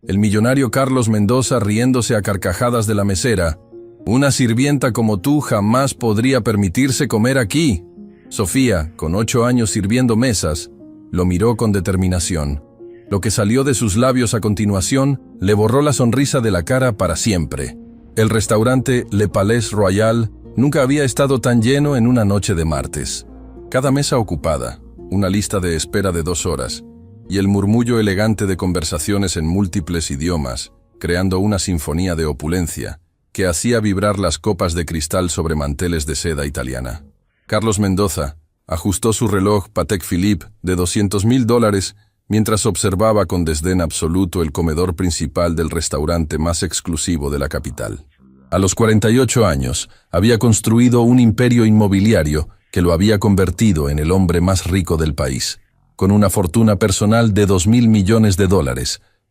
el millonario Carlos Mendoza riéndose a carcajadas de la mesera. «Una sirvienta como tú jamás podría permitirse comer aquí». Sofía, con 8 años sirviendo mesas, lo miró con determinación. Lo que salió de sus labios a continuación le borró la sonrisa de la cara para siempre. El restaurante Le Palais Royal nunca había estado tan lleno en una noche de martes. Cada mesa ocupada, una lista de espera de 2 horas, y el murmullo elegante de conversaciones en múltiples idiomas, creando una sinfonía de opulencia que hacía vibrar las copas de cristal sobre manteles de seda italiana. Carlos Mendoza ajustó su reloj Patek Philippe de $200,000 mientras observaba con desdén absoluto el comedor principal del restaurante más exclusivo de la capital. A los 48 años, había construido un imperio inmobiliario que lo había convertido en el hombre más rico del país, con una fortuna personal de $2,000 millones,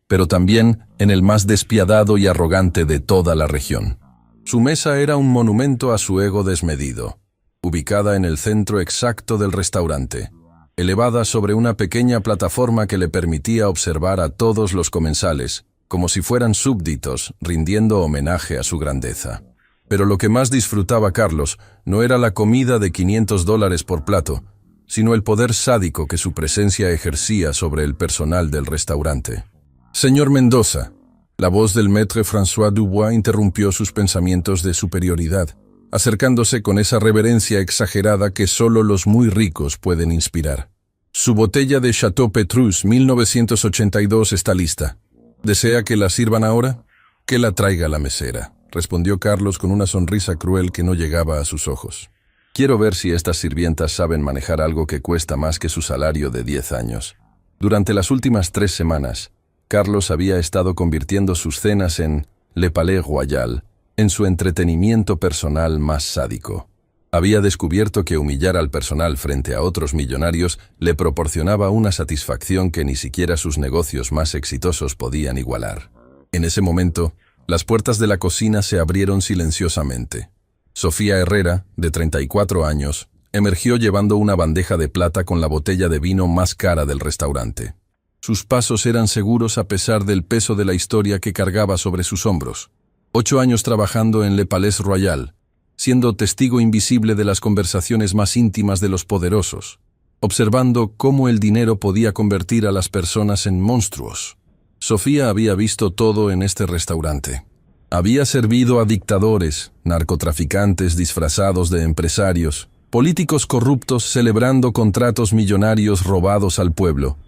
pero también en el más despiadado y arrogante de toda la región. Su mesa era un monumento a su ego desmedido, ubicada en el centro exacto del restaurante, elevada sobre una pequeña plataforma que le permitía observar a todos los comensales, como si fueran súbditos, rindiendo homenaje a su grandeza. Pero lo que más disfrutaba Carlos no era la comida de $500 por plato, sino el poder sádico que su presencia ejercía sobre el personal del restaurante. «Señor Mendoza», la voz del maître François Dubois interrumpió sus pensamientos de superioridad, acercándose con esa reverencia exagerada que solo los muy ricos pueden inspirar. «Su botella de Chateau Petrus 1982 está lista. ¿Desea que la sirvan ahora?» «Que la traiga la mesera», respondió Carlos con una sonrisa cruel que no llegaba a sus ojos. «Quiero ver si estas sirvientas saben manejar algo que cuesta más que su salario de 10 años». Durante las últimas 3 semanas, Carlos había estado convirtiendo sus cenas en Le Palais Royal, en su entretenimiento personal más sádico. Había descubierto que humillar al personal frente a otros millonarios le proporcionaba una satisfacción que ni siquiera sus negocios más exitosos podían igualar. En ese momento, las puertas de la cocina se abrieron silenciosamente. Sofía Herrera, de 34 años, emergió llevando una bandeja de plata con la botella de vino más cara del restaurante. Sus pasos eran seguros a pesar del peso de la historia que cargaba sobre sus hombros. 8 años trabajando en Le Palais Royal, siendo testigo invisible de las conversaciones más íntimas de los poderosos, observando cómo el dinero podía convertir a las personas en monstruos. Sofía había visto todo en este restaurante. Había servido a dictadores, narcotraficantes disfrazados de empresarios, políticos corruptos celebrando contratos millonarios robados al pueblo,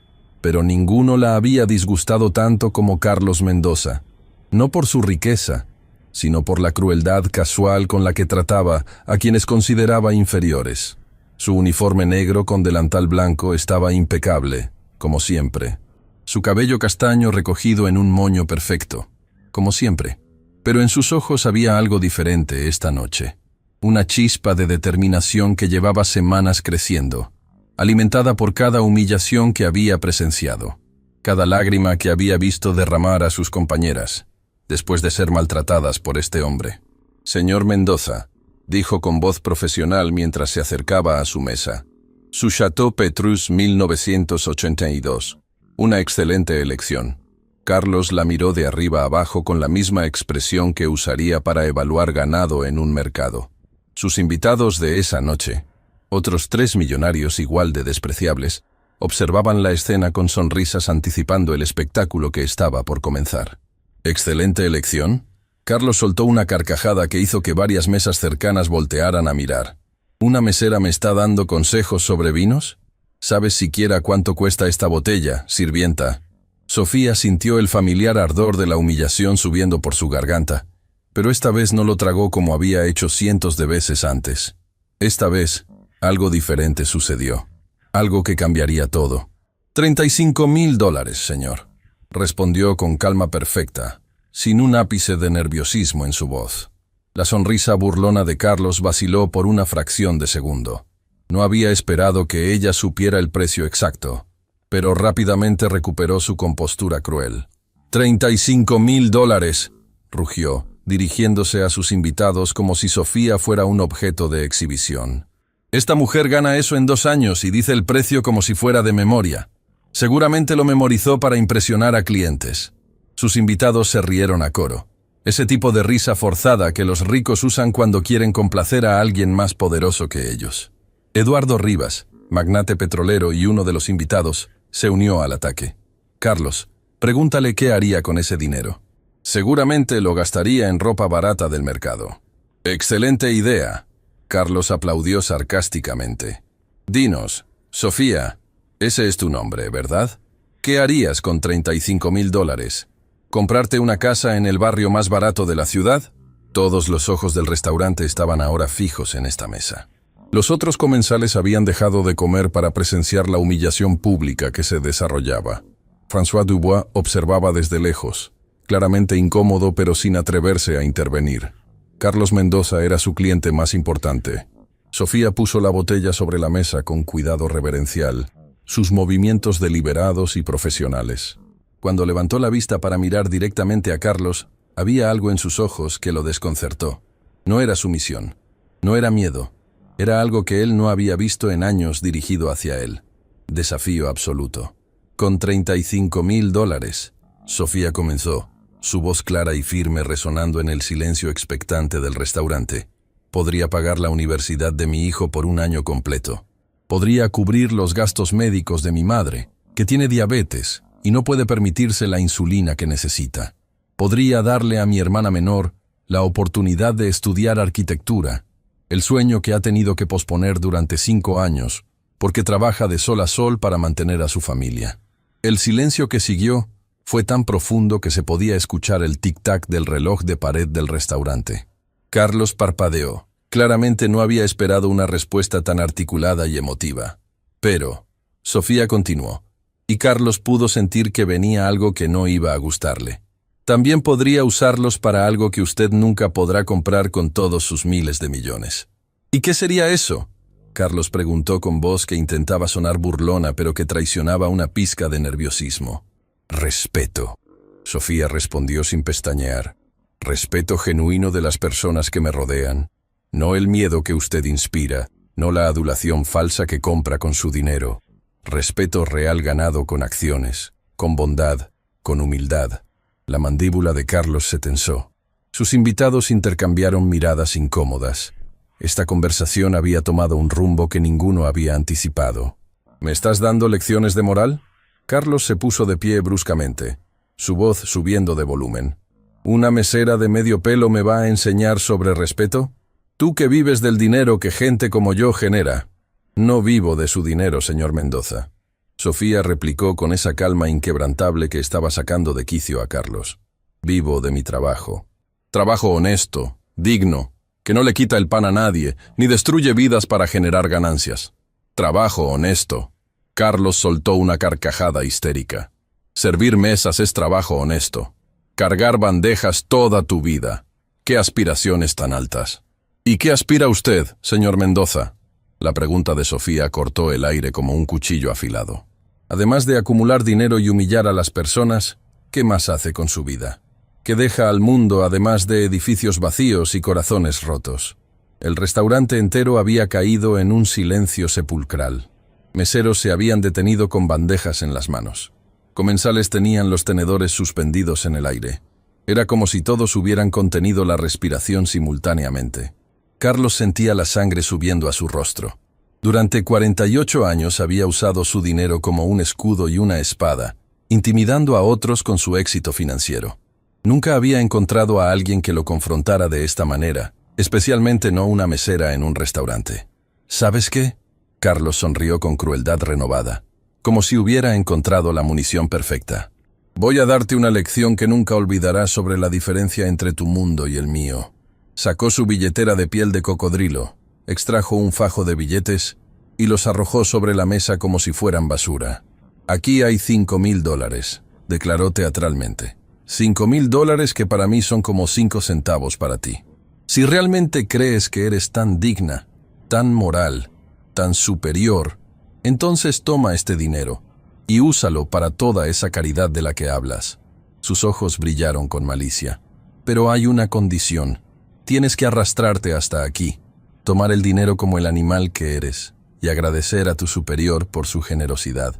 pero ninguno la había disgustado tanto como Carlos Mendoza, no por su riqueza, sino por la crueldad casual con la que trataba a quienes consideraba inferiores. Su uniforme negro con delantal blanco estaba impecable, como siempre. Su cabello castaño recogido en un moño perfecto, como siempre. Pero en sus ojos había algo diferente esta noche. Una chispa de determinación que llevaba semanas creciendo, alimentada por cada humillación que había presenciado, cada lágrima que había visto derramar a sus compañeras, después de ser maltratadas por este hombre. «Señor Mendoza», dijo con voz profesional mientras se acercaba a su mesa, «su Chateau Petrus 1982. Una excelente elección». Carlos la miró de arriba abajo con la misma expresión que usaría para evaluar ganado en un mercado. Sus invitados de esa noche, otros 3 millonarios igual de despreciables, observaban la escena con sonrisas anticipando el espectáculo que estaba por comenzar. «¿Excelente elección?». Carlos soltó una carcajada que hizo que varias mesas cercanas voltearan a mirar. «¿Una mesera me está dando consejos sobre vinos? ¿Sabes siquiera cuánto cuesta esta botella, sirvienta?». Sofía sintió el familiar ardor de la humillación subiendo por su garganta, pero esta vez no lo tragó como había hecho cientos de veces antes. Esta vez, algo diferente sucedió. Algo que cambiaría todo. $35,000, señor», respondió con calma perfecta, sin un ápice de nerviosismo en su voz. La sonrisa burlona de Carlos vaciló por una fracción de segundo. No había esperado que ella supiera el precio exacto, pero rápidamente recuperó su compostura cruel. $35,000, rugió, dirigiéndose a sus invitados como si Sofía fuera un objeto de exhibición. «Esta mujer gana eso en 2 años y dice el precio como si fuera de memoria. Seguramente lo memorizó para impresionar a clientes». Sus invitados se rieron a coro. Ese tipo de risa forzada que los ricos usan cuando quieren complacer a alguien más poderoso que ellos. Eduardo Rivas, magnate petrolero y uno de los invitados, se unió al ataque. Carlos, pregúntale qué haría con ese dinero. Seguramente lo gastaría en ropa barata del mercado. Excelente idea. Carlos aplaudió sarcásticamente. Dinos, Sofía, ese es tu nombre, ¿verdad? ¿Qué harías con $35,000? ¿Comprarte una casa en el barrio más barato de la ciudad? Todos los ojos del restaurante estaban ahora fijos en esta mesa. Los otros comensales habían dejado de comer para presenciar la humillación pública que se desarrollaba. François Dubois observaba desde lejos, claramente incómodo pero sin atreverse a intervenir. Carlos Mendoza era su cliente más importante. Sofía puso la botella sobre la mesa con cuidado reverencial, sus movimientos deliberados y profesionales. Cuando levantó la vista para mirar directamente a Carlos, había algo en sus ojos que lo desconcertó. No era sumisión, no era miedo, era algo que él no había visto en años dirigido hacia él. Desafío absoluto. Con $35,000, Sofía comenzó, su voz clara y firme resonando en el silencio expectante del restaurante. Podría pagar la universidad de mi hijo por un año completo. Podría cubrir los gastos médicos de mi madre, que tiene diabetes y no puede permitirse la insulina que necesita. Podría darle a mi hermana menor la oportunidad de estudiar arquitectura, el sueño que ha tenido que posponer durante 5 años, porque trabaja de sol a sol para mantener a su familia. El silencio que siguió fue tan profundo que se podía escuchar el tic-tac del reloj de pared del restaurante. Carlos parpadeó. Claramente no había esperado una respuesta tan articulada y emotiva. Pero Sofía continuó, y Carlos pudo sentir que venía algo que no iba a gustarle. También podría usarlos para algo que usted nunca podrá comprar con todos sus miles de millones. ¿Y qué sería eso? Carlos preguntó con voz que intentaba sonar burlona pero que traicionaba una pizca de nerviosismo. Respeto. Sofía respondió sin pestañear. Respeto genuino de las personas que me rodean. No el miedo que usted inspira, no la adulación falsa que compra con su dinero. Respeto real ganado con acciones, con bondad, con humildad. La mandíbula de Carlos se tensó. Sus invitados intercambiaron miradas incómodas. Esta conversación había tomado un rumbo que ninguno había anticipado. ¿Me estás dando lecciones de moral? Carlos se puso de pie bruscamente, su voz subiendo de volumen. ¿Una mesera de medio pelo me va a enseñar sobre respeto? Tú que vives del dinero que gente como yo genera. No vivo de su dinero, señor Mendoza. Sofía replicó con esa calma inquebrantable que estaba sacando de quicio a Carlos. Vivo de mi trabajo. Trabajo honesto, digno, que no le quita el pan a nadie, ni destruye vidas para generar ganancias. Trabajo honesto. Carlos soltó una carcajada histérica. Servir mesas es trabajo honesto. Cargar bandejas toda tu vida. ¡Qué aspiraciones tan altas! ¿Y qué aspira usted, señor Mendoza? La pregunta de Sofía cortó el aire como un cuchillo afilado. Además de acumular dinero y humillar a las personas, ¿qué más hace con su vida? ¿Qué deja al mundo además de edificios vacíos y corazones rotos? El restaurante entero había caído en un silencio sepulcral. Meseros se habían detenido con bandejas en las manos. Comensales tenían los tenedores suspendidos en el aire. Era como si todos hubieran contenido la respiración simultáneamente. Carlos sentía la sangre subiendo a su rostro. Durante 48 años había usado su dinero como un escudo y una espada, intimidando a otros con su éxito financiero. Nunca había encontrado a alguien que lo confrontara de esta manera, especialmente no una mesera en un restaurante. ¿Sabes qué? Carlos sonrió con crueldad renovada, como si hubiera encontrado la munición perfecta. Voy a darte una lección que nunca olvidarás sobre la diferencia entre tu mundo y el mío. Sacó su billetera de piel de cocodrilo, extrajo un fajo de billetes y los arrojó sobre la mesa como si fueran basura. Aquí hay $5,000, declaró teatralmente. $5,000 que para mí son como 5 centavos para ti. Si realmente crees que eres tan digna, tan moral, tan superior, entonces toma este dinero y úsalo para toda esa caridad de la que hablas. Sus ojos brillaron con malicia. Pero hay una condición. Tienes que arrastrarte hasta aquí, tomar el dinero como el animal que eres y agradecer a tu superior por su generosidad.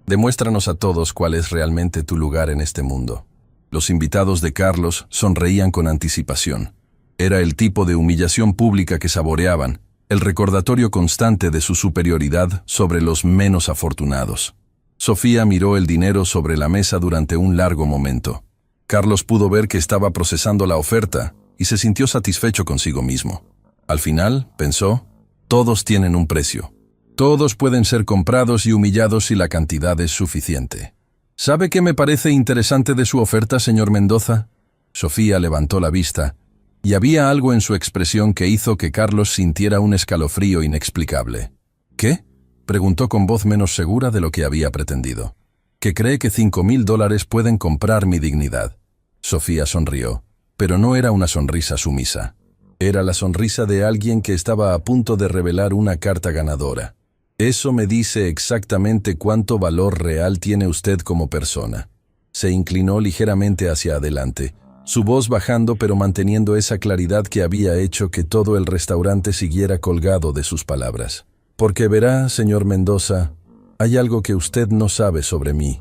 Demuéstranos a todos cuál es realmente tu lugar en este mundo. Los invitados de Carlos sonreían con anticipación. Era el tipo de humillación pública que saboreaban, el recordatorio constante de su superioridad sobre los menos afortunados. Sofía miró el dinero sobre la mesa durante un largo momento. Carlos pudo ver que estaba procesando la oferta y se sintió satisfecho consigo mismo. Al final, pensó, todos tienen un precio. Todos pueden ser comprados y humillados si la cantidad es suficiente. ¿Sabe qué me parece interesante de su oferta, señor Mendoza? Sofía levantó la vista, y había algo en su expresión que hizo que Carlos sintiera un escalofrío inexplicable. ¿Qué? Preguntó con voz menos segura de lo que había pretendido. Que cree que $5,000 pueden comprar mi dignidad. Sofía sonrió, pero no era una sonrisa sumisa. Era la sonrisa de alguien que estaba a punto de revelar una carta ganadora. Eso me dice exactamente cuánto valor real tiene usted como persona. Se inclinó ligeramente hacia adelante, su voz bajando pero manteniendo esa claridad que había hecho que todo el restaurante siguiera colgado de sus palabras. Porque verá, señor Mendoza, hay algo que usted no sabe sobre mí,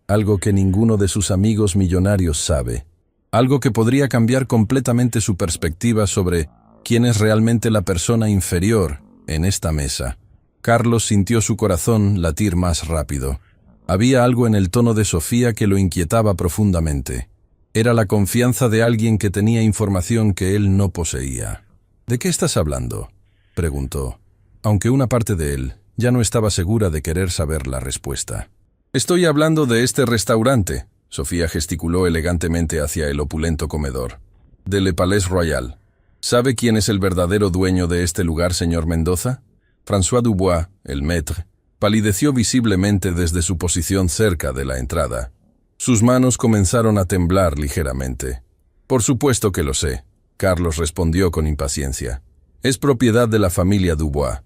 algo que ninguno de sus amigos millonarios sabe, algo que podría cambiar completamente su perspectiva sobre quién es realmente la persona inferior en esta mesa. Carlos sintió su corazón latir más rápido. Había algo en el tono de Sofía que lo inquietaba profundamente. Era la confianza de alguien que tenía información que él no poseía. ¿De qué estás hablando?, preguntó, aunque una parte de él ya no estaba segura de querer saber la respuesta. Estoy hablando de este restaurante, Sofía gesticuló elegantemente hacia el opulento comedor. De Le Palais Royal. ¿Sabe quién es el verdadero dueño de este lugar, señor Mendoza? François Dubois, el maître, palideció visiblemente desde su posición cerca de la entrada. Sus manos comenzaron a temblar ligeramente. Por supuesto que lo sé, Carlos respondió con impaciencia. Es propiedad de la familia Dubois.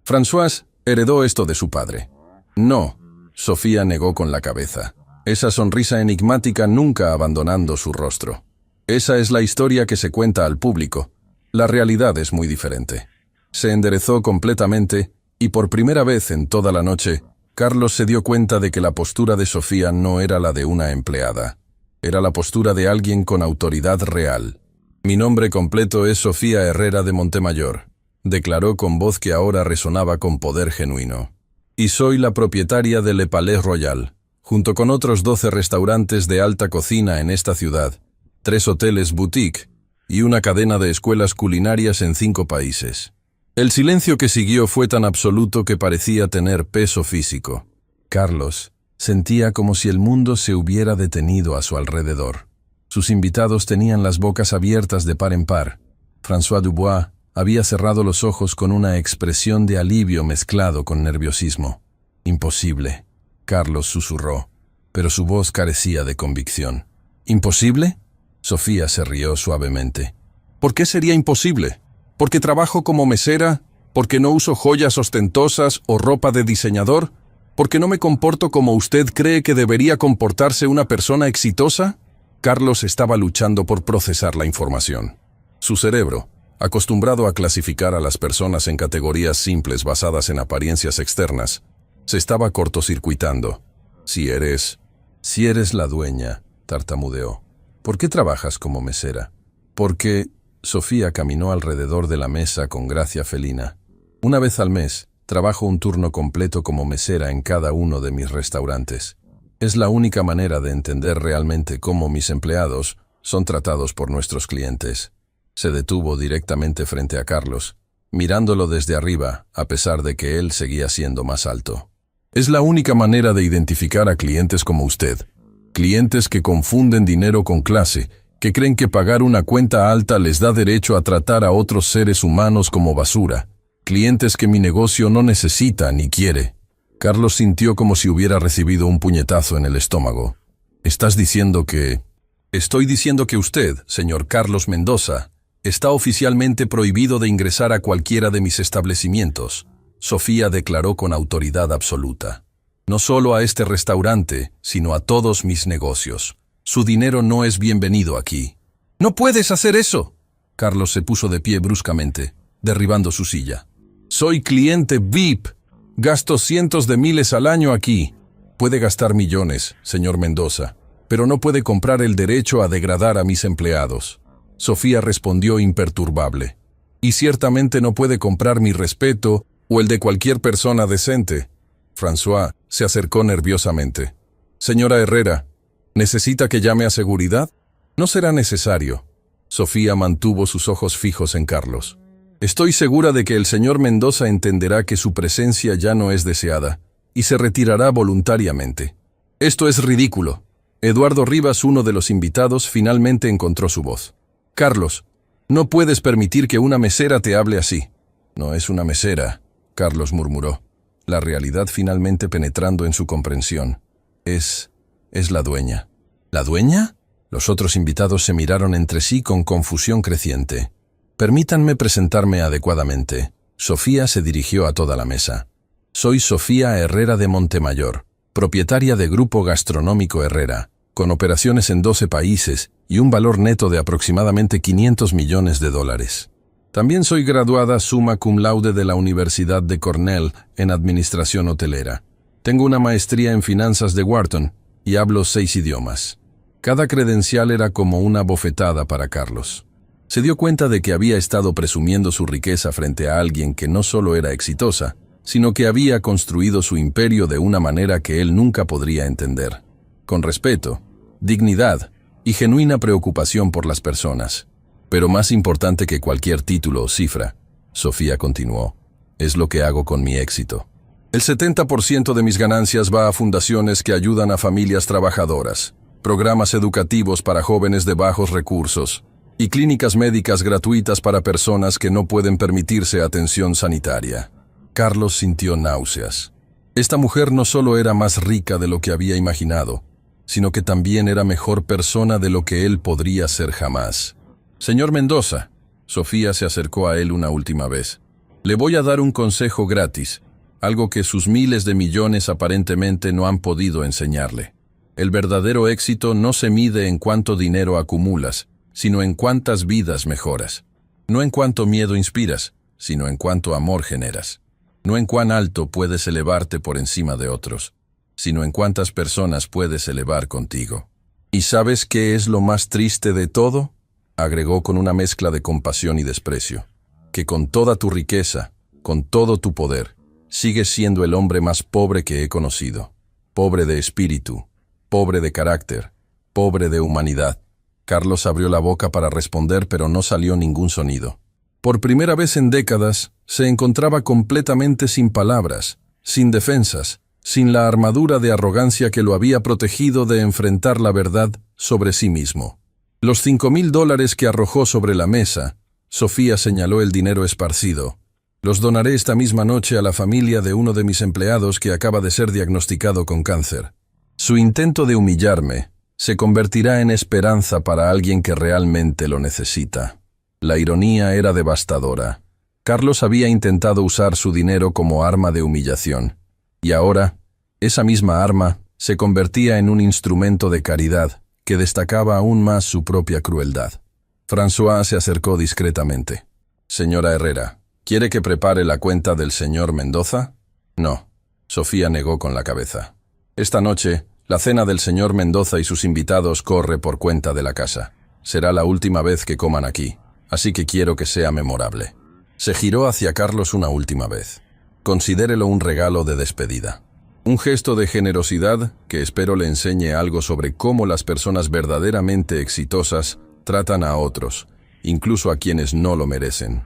François heredó esto de su padre. No, Sofía negó con la cabeza, esa sonrisa enigmática nunca abandonando su rostro. Esa es la historia que se cuenta al público. La realidad es muy diferente. Se enderezó completamente y por primera vez en toda la noche, Carlos se dio cuenta de que la postura de Sofía no era la de una empleada. Era la postura de alguien con autoridad real. Mi nombre completo es Sofía Herrera de Montemayor, declaró con voz que ahora resonaba con poder genuino. Y soy la propietaria de Le Palais Royal, junto con otros 12 restaurantes de alta cocina en esta ciudad, 3 hoteles boutique y una cadena de escuelas culinarias en 5 países. El silencio que siguió fue tan absoluto que parecía tener peso físico. Carlos sentía como si el mundo se hubiera detenido a su alrededor. Sus invitados tenían las bocas abiertas de par en par. François Dubois había cerrado los ojos con una expresión de alivio mezclado con nerviosismo. Imposible, Carlos susurró, pero su voz carecía de convicción. ¿Imposible? Sofía se rió suavemente. ¿Por qué sería imposible? ¿Porque trabajo como mesera? ¿Porque no uso joyas ostentosas o ropa de diseñador? ¿Porque no me comporto como usted cree que debería comportarse una persona exitosa? Carlos estaba luchando por procesar la información. Su cerebro, acostumbrado a clasificar a las personas en categorías simples basadas en apariencias externas, se estaba cortocircuitando. Si eres la dueña, tartamudeó. ¿Por qué trabajas como mesera? Porque... Sofía caminó alrededor de la mesa con gracia felina. Una vez al mes, trabajo un turno completo como mesera en cada uno de mis restaurantes. Es la única manera de entender realmente cómo mis empleados son tratados por nuestros clientes. Se detuvo directamente frente a Carlos, mirándolo desde arriba, a pesar de que él seguía siendo más alto. Es la única manera de identificar a clientes como usted. Clientes que confunden dinero con clase, que creen que pagar una cuenta alta les da derecho a tratar a otros seres humanos como basura. Clientes que mi negocio no necesita ni quiere. Carlos sintió como si hubiera recibido un puñetazo en el estómago. ¿Estás diciendo que...? Estoy diciendo que usted, señor Carlos Mendoza, está oficialmente prohibido de ingresar a cualquiera de mis establecimientos, Sofía declaró con autoridad absoluta. No solo a este restaurante, sino a todos mis negocios. Su dinero no es bienvenido aquí. ¡No puedes hacer eso! Carlos se puso de pie bruscamente, derribando su silla. Soy cliente VIP. Gasto cientos de miles al año aquí. Puede gastar millones, señor Mendoza. pero no puede comprar el derecho a degradar a mis empleados. Sofía respondió imperturbable. Y ciertamente no puede comprar mi respeto o el de cualquier persona decente. François se acercó nerviosamente. Señora Herrera, ¿necesita que llame a seguridad? No será necesario. Sofía mantuvo sus ojos fijos en Carlos. Estoy segura de que el señor Mendoza entenderá que su presencia ya no es deseada y se retirará voluntariamente. Esto es ridículo. Eduardo Rivas, uno de los invitados, finalmente encontró su voz. Carlos, no puedes permitir que una mesera te hable así. No es una mesera, Carlos murmuró, la realidad finalmente penetrando en su comprensión. Es la dueña. ¿La dueña? Los otros invitados se miraron entre sí con confusión creciente. Permítanme presentarme adecuadamente. Sofía se dirigió a toda la mesa. Soy Sofía Herrera de Montemayor, propietaria de Grupo Gastronómico Herrera, con operaciones en 12 países y un valor neto de aproximadamente $500 millones. También soy graduada summa cum laude de la Universidad de Cornell en Administración Hotelera. Tengo una maestría en finanzas de Wharton y hablo 6 idiomas. Cada credencial era como una bofetada para Carlos. Se dio cuenta de que había estado presumiendo su riqueza frente a alguien que no solo era exitosa, sino que había construido su imperio de una manera que él nunca podría entender. Con respeto, dignidad y genuina preocupación por las personas. Pero más importante que cualquier título o cifra, Sofía continuó, es lo que hago con mi éxito. El 70% de mis ganancias va a fundaciones que ayudan a familias trabajadoras, programas educativos para jóvenes de bajos recursos y clínicas médicas gratuitas para personas que no pueden permitirse atención sanitaria. Carlos sintió náuseas. Esta mujer no solo era más rica de lo que había imaginado, sino que también era mejor persona de lo que él podría ser jamás. Señor Mendoza, Sofía se acercó a él una última vez. Le voy a dar un consejo gratis, algo que sus miles de millones aparentemente no han podido enseñarle. El verdadero éxito no se mide en cuánto dinero acumulas, sino en cuántas vidas mejoras. No en cuánto miedo inspiras, sino en cuánto amor generas. No en cuán alto puedes elevarte por encima de otros, sino en cuántas personas puedes elevar contigo. ¿Y sabes qué es lo más triste de todo? Agregó con una mezcla de compasión y desprecio. Que con toda tu riqueza, con todo tu poder, sigues siendo el hombre más pobre que he conocido. Pobre de espíritu, pobre de carácter, pobre de humanidad. Carlos abrió la boca para responder, pero no salió ningún sonido. Por primera vez en décadas, se encontraba completamente sin palabras, sin defensas, sin la armadura de arrogancia que lo había protegido de enfrentar la verdad sobre sí mismo. Los $5,000 que arrojó sobre la mesa, Sofía señaló el dinero esparcido. Los donaré esta misma noche a la familia de uno de mis empleados que acaba de ser diagnosticado con cáncer. Su intento de humillarme se convertirá en esperanza para alguien que realmente lo necesita. La ironía era devastadora. Carlos había intentado usar su dinero como arma de humillación, y ahora, esa misma arma se convertía en un instrumento de caridad que destacaba aún más su propia crueldad. François se acercó discretamente. Señora Herrera, ¿quiere que prepare la cuenta del señor Mendoza? No. Sofía negó con la cabeza. Esta noche, la cena del señor Mendoza y sus invitados corre por cuenta de la casa. Será la última vez que coman aquí, así que quiero que sea memorable. Se giró hacia Carlos una última vez. Considérelo un regalo de despedida. Un gesto de generosidad que espero le enseñe algo sobre cómo las personas verdaderamente exitosas tratan a otros, incluso a quienes no lo merecen.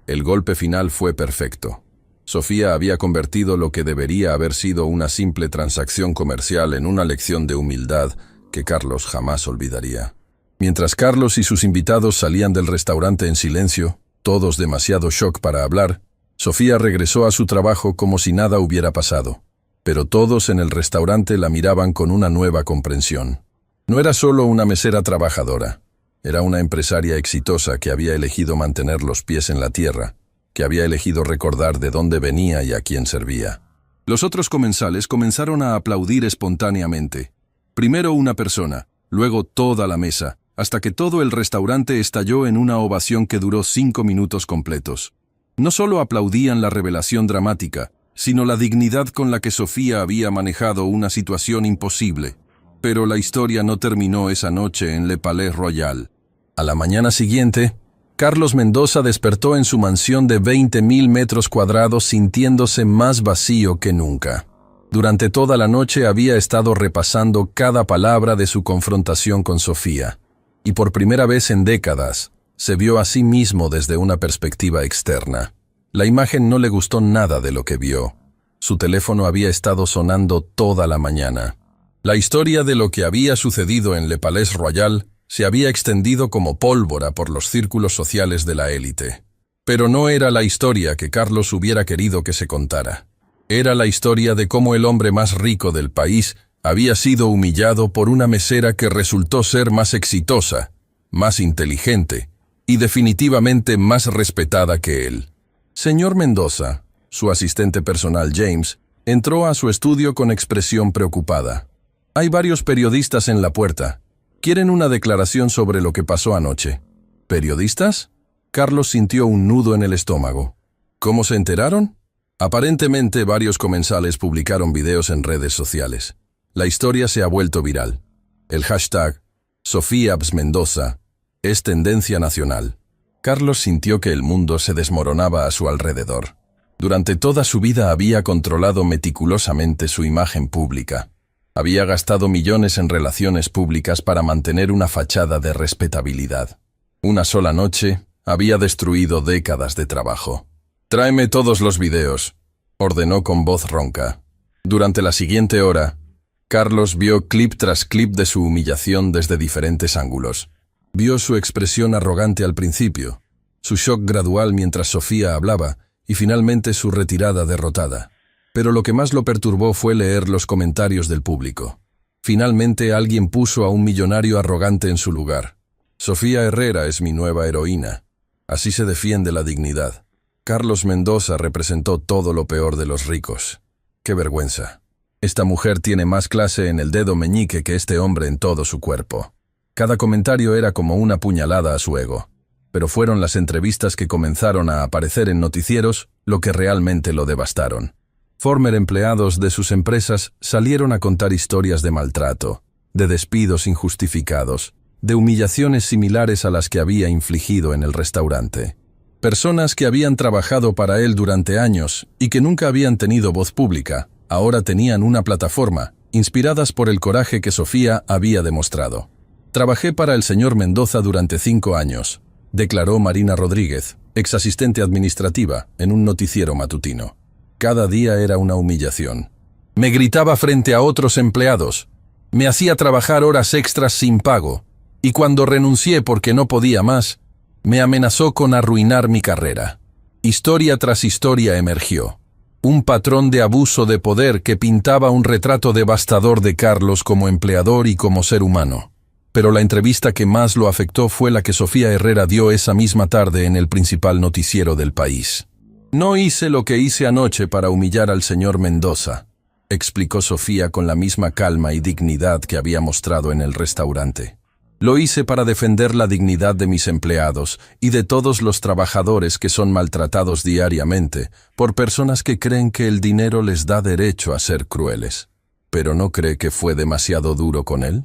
El golpe final fue perfecto. Sofía había convertido lo que debería haber sido una simple transacción comercial en una lección de humildad que Carlos jamás olvidaría. Mientras Carlos y sus invitados salían del restaurante en silencio, todos demasiado shock para hablar, Sofía regresó a su trabajo como si nada hubiera pasado. Pero todos en el restaurante la miraban con una nueva comprensión. No era solo una mesera trabajadora, era una empresaria exitosa que había elegido mantener los pies en la tierra, que había elegido recordar de dónde venía y a quién servía. Los otros comensales comenzaron a aplaudir espontáneamente. Primero una persona, luego toda la mesa, hasta que todo el restaurante estalló en una ovación que duró 5 minutos completos. No solo aplaudían la revelación dramática, sino la dignidad con la que Sofía había manejado una situación imposible. Pero la historia no terminó esa noche en Le Palais Royal. A la mañana siguiente, Carlos Mendoza despertó en su mansión de 20.000 metros cuadrados sintiéndose más vacío que nunca. Durante toda la noche había estado repasando cada palabra de su confrontación con Sofía, y por primera vez en décadas, se vio a sí mismo desde una perspectiva externa. La imagen no le gustó nada de lo que vio. Su teléfono había estado sonando toda la mañana. La historia de lo que había sucedido en Le Palais Royal se había extendido como pólvora por los círculos sociales de la élite. Pero no era la historia que Carlos hubiera querido que se contara. Era la historia de cómo el hombre más rico del país había sido humillado por una mesera que resultó ser más exitosa, más inteligente y definitivamente más respetada que él. Señor Mendoza, su asistente personal James, entró a su estudio con expresión preocupada. Hay varios periodistas en la puerta. Quieren una declaración sobre lo que pasó anoche. ¿Periodistas? Carlos sintió un nudo en el estómago. ¿Cómo se enteraron? Aparentemente varios comensales publicaron videos en redes sociales. La historia se ha vuelto viral. El hashtag #SofíaBsMendoza es tendencia nacional. Carlos sintió que el mundo se desmoronaba a su alrededor. Durante toda su vida había controlado meticulosamente su imagen pública. Había gastado millones en relaciones públicas para mantener una fachada de respetabilidad. Una sola noche había destruido décadas de trabajo. «Tráeme todos los videos», ordenó con voz ronca. Durante la siguiente hora, Carlos vio clip tras clip de su humillación desde diferentes ángulos. Vio su expresión arrogante al principio, su shock gradual mientras Sofía hablaba y finalmente su retirada derrotada. Pero lo que más lo perturbó fue leer los comentarios del público. Finalmente alguien puso a un millonario arrogante en su lugar. «Sofía Herrera es mi nueva heroína. Así se defiende la dignidad». Carlos Mendoza representó todo lo peor de los ricos. ¡Qué vergüenza! Esta mujer tiene más clase en el dedo meñique que este hombre en todo su cuerpo. Cada comentario era como una puñalada a su ego. Pero fueron las entrevistas que comenzaron a aparecer en noticieros lo que realmente lo devastaron. Former empleados de sus empresas salieron a contar historias de maltrato, de despidos injustificados, de humillaciones similares a las que había infligido en el restaurante. Personas que habían trabajado para él durante años y que nunca habían tenido voz pública, ahora tenían una plataforma, inspiradas por el coraje que Sofía había demostrado. «Trabajé para el señor Mendoza durante 5 años», declaró Marina Rodríguez, exasistente administrativa, en un noticiero matutino. Cada día era una humillación. «Me gritaba frente a otros empleados. Me hacía trabajar horas extras sin pago. Y cuando renuncié porque no podía más, me amenazó con arruinar mi carrera». Historia tras historia emergió. Un patrón de abuso de poder que pintaba un retrato devastador de Carlos como empleador y como ser humano. Pero la entrevista que más lo afectó fue la que Sofía Herrera dio esa misma tarde en el principal noticiero del país. «No hice lo que hice anoche para humillar al señor Mendoza», explicó Sofía con la misma calma y dignidad que había mostrado en el restaurante. «Lo hice para defender la dignidad de mis empleados y de todos los trabajadores que son maltratados diariamente por personas que creen que el dinero les da derecho a ser crueles». «¿Pero no cree que fue demasiado duro con él?»,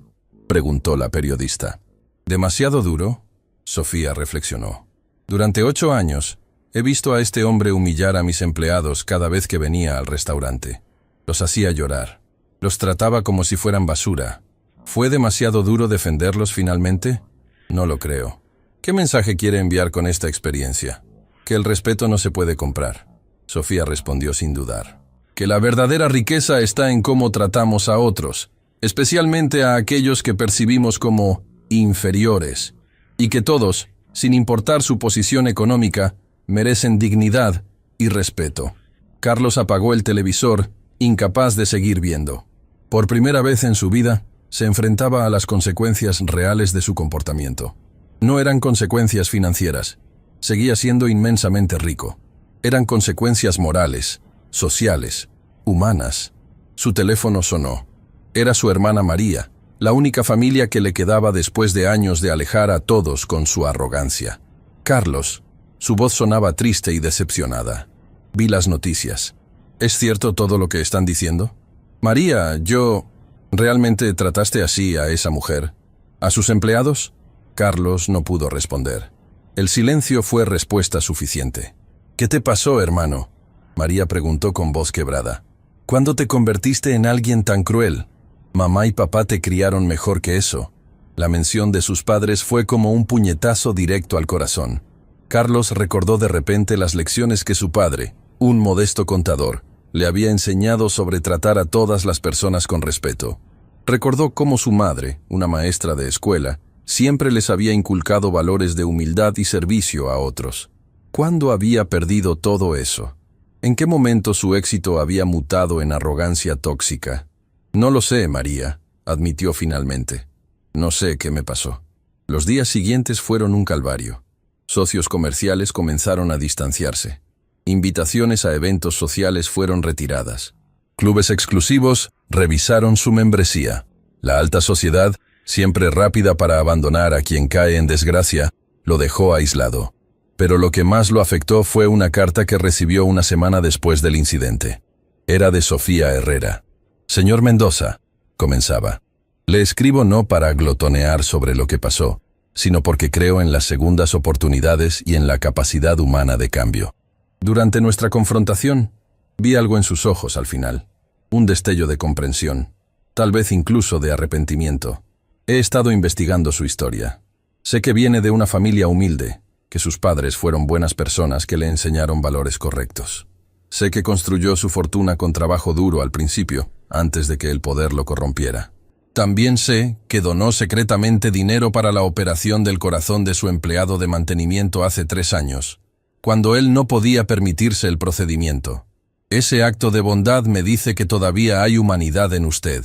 preguntó la periodista. «¿Demasiado duro?», Sofía reflexionó. «Durante 8 años he visto a este hombre humillar a mis empleados cada vez que venía al restaurante. Los hacía llorar. Los trataba como si fueran basura. ¿Fue demasiado duro defenderlos finalmente? No lo creo. ¿Qué mensaje quiere enviar con esta experiencia? Que el respeto no se puede comprar». Sofía respondió sin dudar. «Que la verdadera riqueza está en cómo tratamos a otros, especialmente a aquellos que percibimos como inferiores, y que todos, sin importar su posición económica, merecen dignidad y respeto». Carlos apagó el televisor, incapaz de seguir viendo. Por primera vez en su vida, se enfrentaba a las consecuencias reales de su comportamiento. No eran consecuencias financieras. Seguía siendo inmensamente rico. Eran consecuencias morales, sociales, humanas. Su teléfono sonó. Era su hermana María, la única familia que le quedaba después de años de alejar a todos con su arrogancia. «Carlos». Su voz sonaba triste y decepcionada. «Vi las noticias. ¿Es cierto todo lo que están diciendo?» «María, yo...» ¿Realmente trataste así a esa mujer? ¿A sus empleados? Carlos no pudo responder. El silencio fue respuesta suficiente. ¿Qué te pasó, hermano? María preguntó con voz quebrada. ¿Cuándo te convertiste en alguien tan cruel? Mamá y papá te criaron mejor que eso. La mención de sus padres fue como un puñetazo directo al corazón. Carlos recordó de repente las lecciones que su padre, un modesto contador, le había enseñado sobre tratar a todas las personas con respeto. Recordó cómo su madre, una maestra de escuela, siempre les había inculcado valores de humildad y servicio a otros. ¿Cuándo había perdido todo eso? ¿En qué momento su éxito había mutado en arrogancia tóxica? No lo sé, María, admitió finalmente. No sé qué me pasó. Los días siguientes fueron un calvario. Socios comerciales comenzaron a distanciarse. Invitaciones a eventos sociales fueron retiradas. Clubes exclusivos revisaron su membresía. La alta sociedad, siempre rápida para abandonar a quien cae en desgracia, lo dejó aislado. Pero lo que más lo afectó fue una carta que recibió una semana después del incidente. Era de Sofía Herrera. Señor Mendoza, comenzaba. Le escribo no para glotonear sobre lo que pasó, sino porque creo en las segundas oportunidades y en la capacidad humana de cambio. Durante nuestra confrontación, vi algo en sus ojos al final. Un destello de comprensión, tal vez incluso de arrepentimiento. He estado investigando su historia. Sé que viene de una familia humilde, que sus padres fueron buenas personas que le enseñaron valores correctos. Sé que construyó su fortuna con trabajo duro al principio, antes de que el poder lo corrompiera. También sé que donó secretamente dinero para la operación del corazón de su empleado de mantenimiento hace 3 años, cuando él no podía permitirse el procedimiento. Ese acto de bondad me dice que todavía hay humanidad en usted,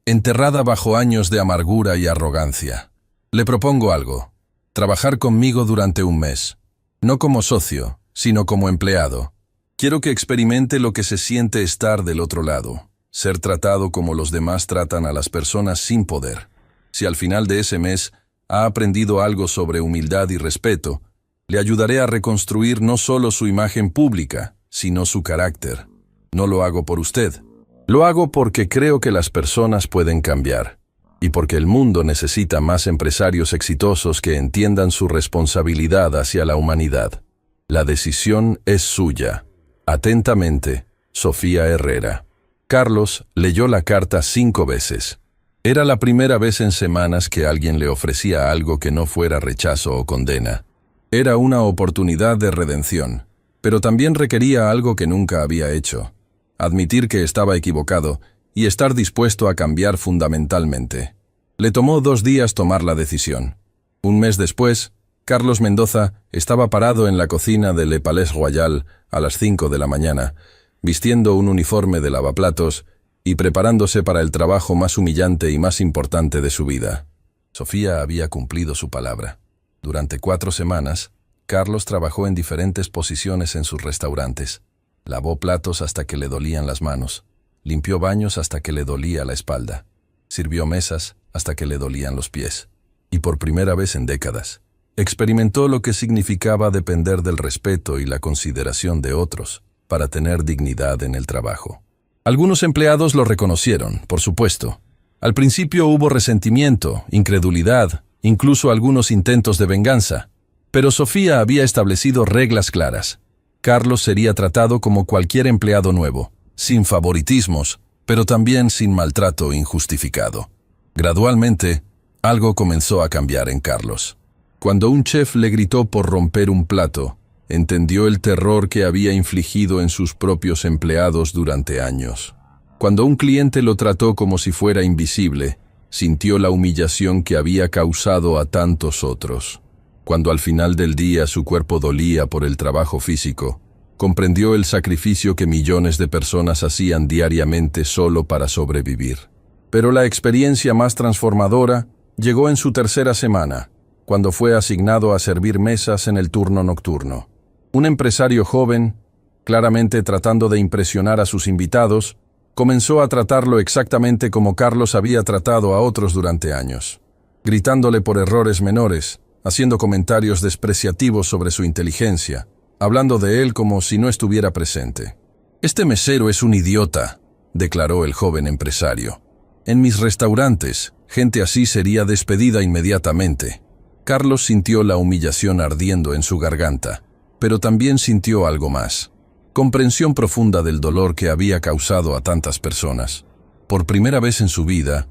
enterrada bajo años de amargura y arrogancia. Le propongo algo: trabajar conmigo durante 1 mes, no como socio, sino como empleado. Quiero que experimente lo que se siente estar del otro lado, ser tratado como los demás tratan a las personas sin poder. Si al final de ese mes ha aprendido algo sobre humildad y respeto, le ayudaré a reconstruir no solo su imagen pública, sino su carácter. No lo hago por usted. Lo hago porque creo que las personas pueden cambiar, y porque el mundo necesita más empresarios exitosos que entiendan su responsabilidad hacia la humanidad. La decisión es suya. Atentamente, Sofía Herrera. Carlos leyó la carta 5 veces. Era la primera vez en semanas que alguien le ofrecía algo que no fuera rechazo o condena. Era una oportunidad de redención, pero también requería algo que nunca había hecho: admitir que estaba equivocado y estar dispuesto a cambiar fundamentalmente. Le tomó 2 días tomar la decisión. 1 mes después, Carlos Mendoza estaba parado en la cocina de Le Palais Royal a las 5 de la mañana, vistiendo un uniforme de lavaplatos y preparándose para el trabajo más humillante y más importante de su vida. Sofía había cumplido su palabra. Durante 4 semanas, Carlos trabajó en diferentes posiciones en sus restaurantes. Lavó platos hasta que le dolían las manos, limpió baños hasta que le dolía la espalda, sirvió mesas hasta que le dolían los pies. Y por primera vez en décadas, experimentó lo que significaba depender del respeto y la consideración de otros para tener dignidad en el trabajo. Algunos empleados lo reconocieron, por supuesto. Al principio hubo resentimiento, incredulidad, incluso algunos intentos de venganza. Pero Sofía había establecido reglas claras. Carlos sería tratado como cualquier empleado nuevo, sin favoritismos, pero también sin maltrato injustificado. Gradualmente, algo comenzó a cambiar en Carlos. Cuando un chef le gritó por romper un plato, entendió el terror que había infligido en sus propios empleados durante años. Cuando un cliente lo trató como si fuera invisible, sintió la humillación que había causado a tantos otros. Cuando al final del día su cuerpo dolía por el trabajo físico, comprendió el sacrificio que millones de personas hacían diariamente solo para sobrevivir. Pero la experiencia más transformadora llegó en su 3ª semana, cuando fue asignado a servir mesas en el turno nocturno. Un empresario joven, claramente tratando de impresionar a sus invitados, comenzó a tratarlo exactamente como Carlos había tratado a otros durante años, gritándole por errores menores, haciendo comentarios despreciativos sobre su inteligencia, hablando de él como si no estuviera presente. «Este mesero es un idiota», declaró el joven empresario. En mis restaurantes, gente así sería despedida inmediatamente. Carlos sintió la humillación ardiendo en su garganta, pero también sintió algo más. Comprensión profunda del dolor que había causado a tantas personas. Por primera vez en su vida,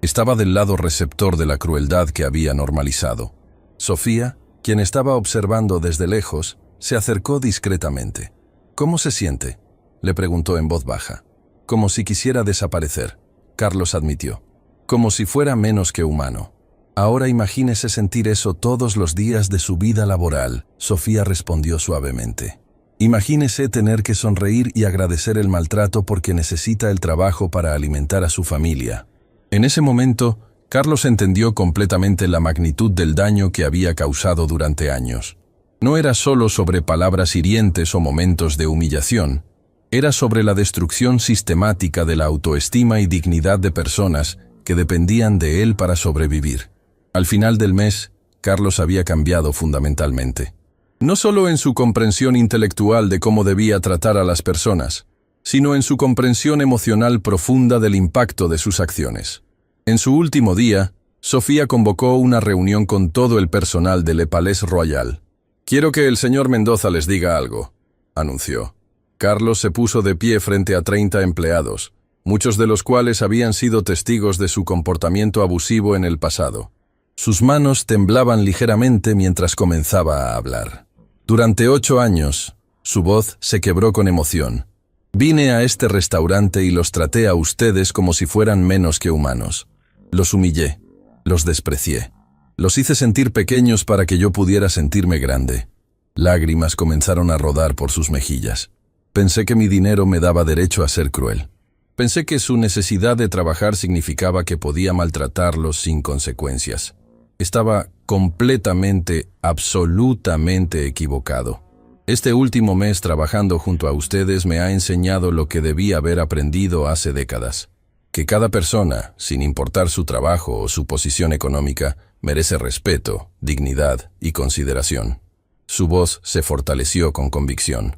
estaba del lado receptor de la crueldad que había normalizado. Sofía, quien estaba observando desde lejos, se acercó discretamente. «¿Cómo se siente?», le preguntó en voz baja. «Como si quisiera desaparecer», Carlos admitió. «Como si fuera menos que humano». «Ahora imagínese sentir eso todos los días de su vida laboral», Sofía respondió suavemente. «Imagínese tener que sonreír y agradecer el maltrato porque necesita el trabajo para alimentar a su familia». En ese momento, Carlos entendió completamente la magnitud del daño que había causado durante años. No era solo sobre palabras hirientes o momentos de humillación, era sobre la destrucción sistemática de la autoestima y dignidad de personas que dependían de él para sobrevivir. Al final del mes, Carlos había cambiado fundamentalmente. No solo en su comprensión intelectual de cómo debía tratar a las personas, sino en su comprensión emocional profunda del impacto de sus acciones. En su último día, Sofía convocó una reunión con todo el personal de Le Palais Royal. «Quiero que el señor Mendoza les diga algo», anunció. Carlos se puso de pie frente a 30 empleados, muchos de los cuales habían sido testigos de su comportamiento abusivo en el pasado. Sus manos temblaban ligeramente mientras comenzaba a hablar. Durante 8 años, su voz se quebró con emoción. «Vine a este restaurante y los traté a ustedes como si fueran menos que humanos. Los humillé, los desprecié. Los hice sentir pequeños para que yo pudiera sentirme grande». Lágrimas comenzaron a rodar por sus mejillas. «Pensé que mi dinero me daba derecho a ser cruel. Pensé que su necesidad de trabajar significaba que podía maltratarlos sin consecuencias. Estaba completamente, absolutamente equivocado. Este último mes trabajando junto a ustedes me ha enseñado lo que debí haber aprendido hace décadas. Que cada persona, sin importar su trabajo o su posición económica, merece respeto, dignidad y consideración». Su voz se fortaleció con convicción.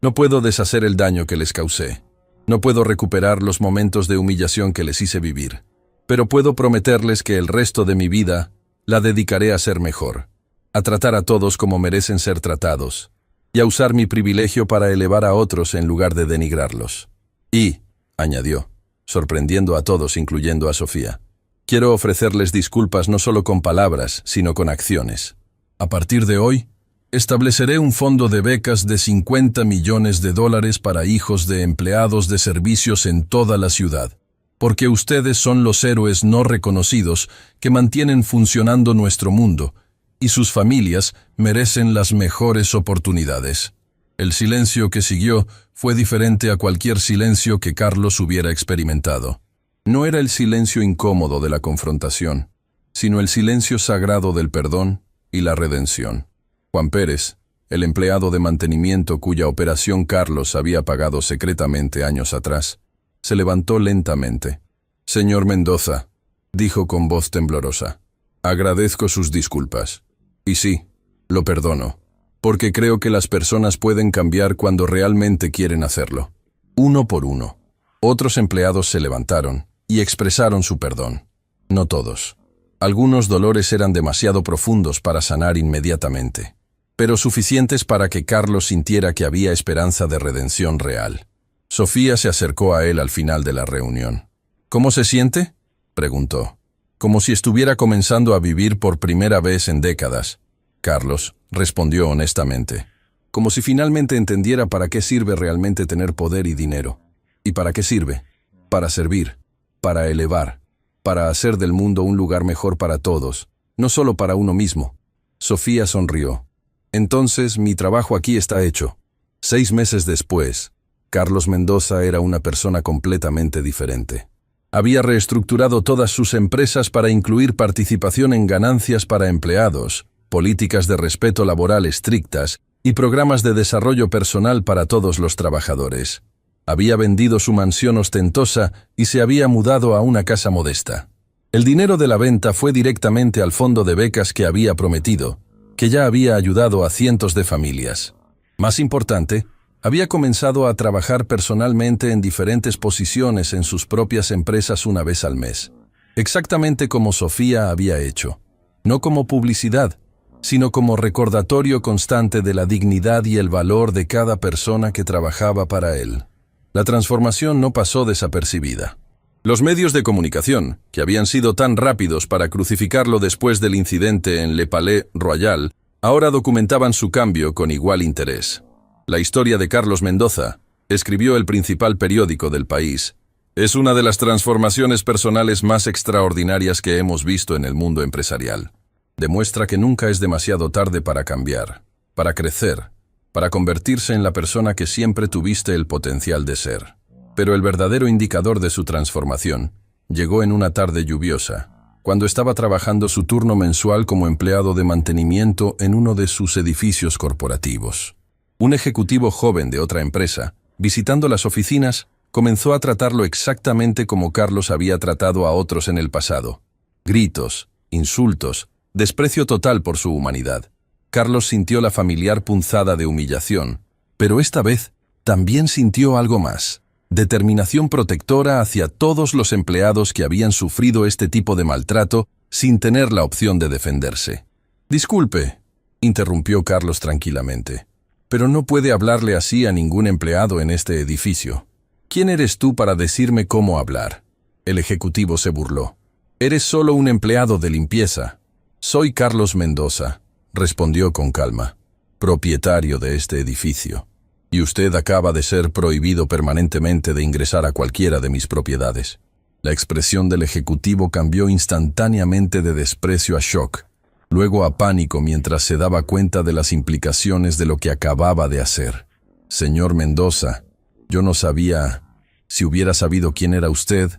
«No puedo deshacer el daño que les causé. No puedo recuperar los momentos de humillación que les hice vivir. Pero puedo prometerles que el resto de mi vida la dedicaré a ser mejor, a tratar a todos como merecen ser tratados, y a usar mi privilegio para elevar a otros en lugar de denigrarlos. Y», añadió, sorprendiendo a todos incluyendo a Sofía, «quiero ofrecerles disculpas no solo con palabras, sino con acciones. A partir de hoy, estableceré un fondo de becas de $50 millones para hijos de empleados de servicios en toda la ciudad, porque ustedes son los héroes no reconocidos que mantienen funcionando nuestro mundo, y sus familias merecen las mejores oportunidades». El silencio que siguió fue diferente a cualquier silencio que Carlos hubiera experimentado. No era el silencio incómodo de la confrontación, sino el silencio sagrado del perdón y la redención. Juan Pérez, el empleado de mantenimiento cuya operación Carlos había pagado secretamente años atrás, se levantó lentamente. «Señor Mendoza», dijo con voz temblorosa, «agradezco sus disculpas. Y sí, lo perdono, porque creo que las personas pueden cambiar cuando realmente quieren hacerlo». Uno por uno, otros empleados se levantaron y expresaron su perdón. No todos. Algunos dolores eran demasiado profundos para sanar inmediatamente, pero suficientes para que Carlos sintiera que había esperanza de redención real. Sofía se acercó a él al final de la reunión. «¿Cómo se siente?», preguntó. «Como si estuviera comenzando a vivir por primera vez en décadas». Carlos respondió honestamente. «Como si finalmente entendiera para qué sirve realmente tener poder y dinero. ¿Y para qué sirve? Para servir, para elevar, para hacer del mundo un lugar mejor para todos, no solo para uno mismo». Sofía sonrió. «Entonces, mi trabajo aquí está hecho». 6 meses después, Carlos Mendoza era una persona completamente diferente. Había reestructurado todas sus empresas para incluir participación en ganancias para empleados, políticas de respeto laboral estrictas y programas de desarrollo personal para todos los trabajadores. Había vendido su mansión ostentosa y se había mudado a una casa modesta. El dinero de la venta fue directamente al fondo de becas que había prometido, que ya había ayudado a cientos de familias. Más importante, Había comenzado a trabajar personalmente en diferentes posiciones en sus propias empresas una vez al mes, exactamente como Sofía había hecho, no como publicidad, sino como recordatorio constante de la dignidad y el valor de cada persona que trabajaba para él. La transformación no pasó desapercibida. Los medios de comunicación, que habían sido tan rápidos para crucificarlo después del incidente en Le Palais Royal, ahora documentaban su cambio con igual interés. La historia de Carlos Mendoza, escribió el principal periódico del país, es una de las transformaciones personales más extraordinarias que hemos visto en el mundo empresarial. Demuestra que nunca es demasiado tarde para cambiar, para crecer, para convertirse en la persona que siempre tuviste el potencial de ser. Pero el verdadero indicador de su transformación llegó en una tarde lluviosa, cuando estaba trabajando su turno mensual como empleado de mantenimiento en uno de sus edificios corporativos. Un ejecutivo joven de otra empresa, visitando las oficinas, comenzó a tratarlo exactamente como Carlos había tratado a otros en el pasado. Gritos, insultos, desprecio total por su humanidad. Carlos sintió la familiar punzada de humillación, pero esta vez también sintió algo más: determinación protectora hacia todos los empleados que habían sufrido este tipo de maltrato sin tener la opción de defenderse. «Disculpe», interrumpió Carlos tranquilamente, «pero no puede hablarle así a ningún empleado en este edificio. ¿Quién eres tú para decirme cómo hablar?». El ejecutivo se burló. «Eres solo un empleado de limpieza». «Soy Carlos Mendoza», respondió con calma, «propietario de este edificio. Y usted acaba de ser prohibido permanentemente de ingresar a cualquiera de mis propiedades». La expresión del ejecutivo cambió instantáneamente de desprecio a shock, luego a pánico mientras se daba cuenta de las implicaciones de lo que acababa de hacer. «Señor Mendoza, yo no sabía. Si hubiera sabido quién era usted».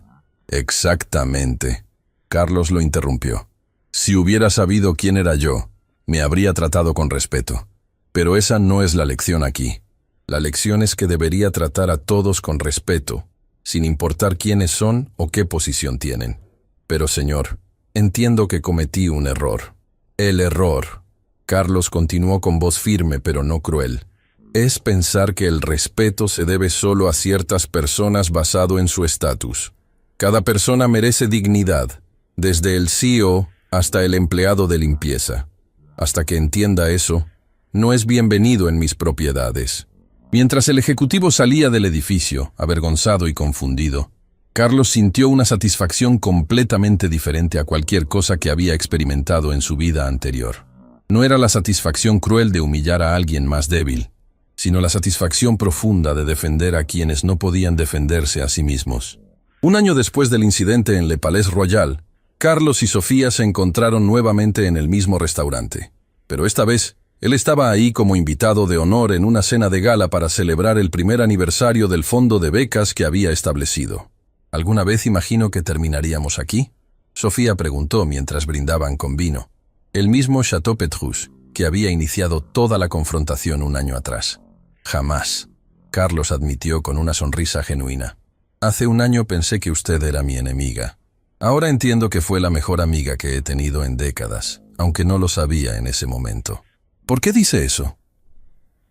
«Exactamente», Carlos lo interrumpió. «Si hubiera sabido quién era yo, me habría tratado con respeto. Pero esa no es la lección aquí. La lección es que debería tratar a todos con respeto, sin importar quiénes son o qué posición tienen. Pero, señor, entiendo que cometí un error». «El error», Carlos continuó con voz firme pero no cruel, «es pensar que el respeto se debe solo a ciertas personas basado en su estatus. Cada persona merece dignidad, desde el CEO hasta el empleado de limpieza. Hasta que entienda eso, no es bienvenido en mis propiedades». Mientras el ejecutivo salía del edificio, avergonzado y confundido, Carlos sintió una satisfacción completamente diferente a cualquier cosa que había experimentado en su vida anterior. No era la satisfacción cruel de humillar a alguien más débil, sino la satisfacción profunda de defender a quienes no podían defenderse a sí mismos. Un año después del incidente en Le Palais Royal, Carlos y Sofía se encontraron nuevamente en el mismo restaurante. Pero esta vez, él estaba ahí como invitado de honor en una cena de gala para celebrar el primer aniversario del fondo de becas que había establecido. «¿Alguna vez imagino que terminaríamos aquí?», Sofía preguntó mientras brindaban con vino. El mismo Chateau Petrus, que había iniciado toda la confrontación un año atrás. «Jamás», Carlos admitió con una sonrisa genuina. «Hace un año pensé que usted era mi enemiga. Ahora entiendo que fue la mejor amiga que he tenido en décadas, aunque no lo sabía en ese momento». «¿Por qué dice eso?».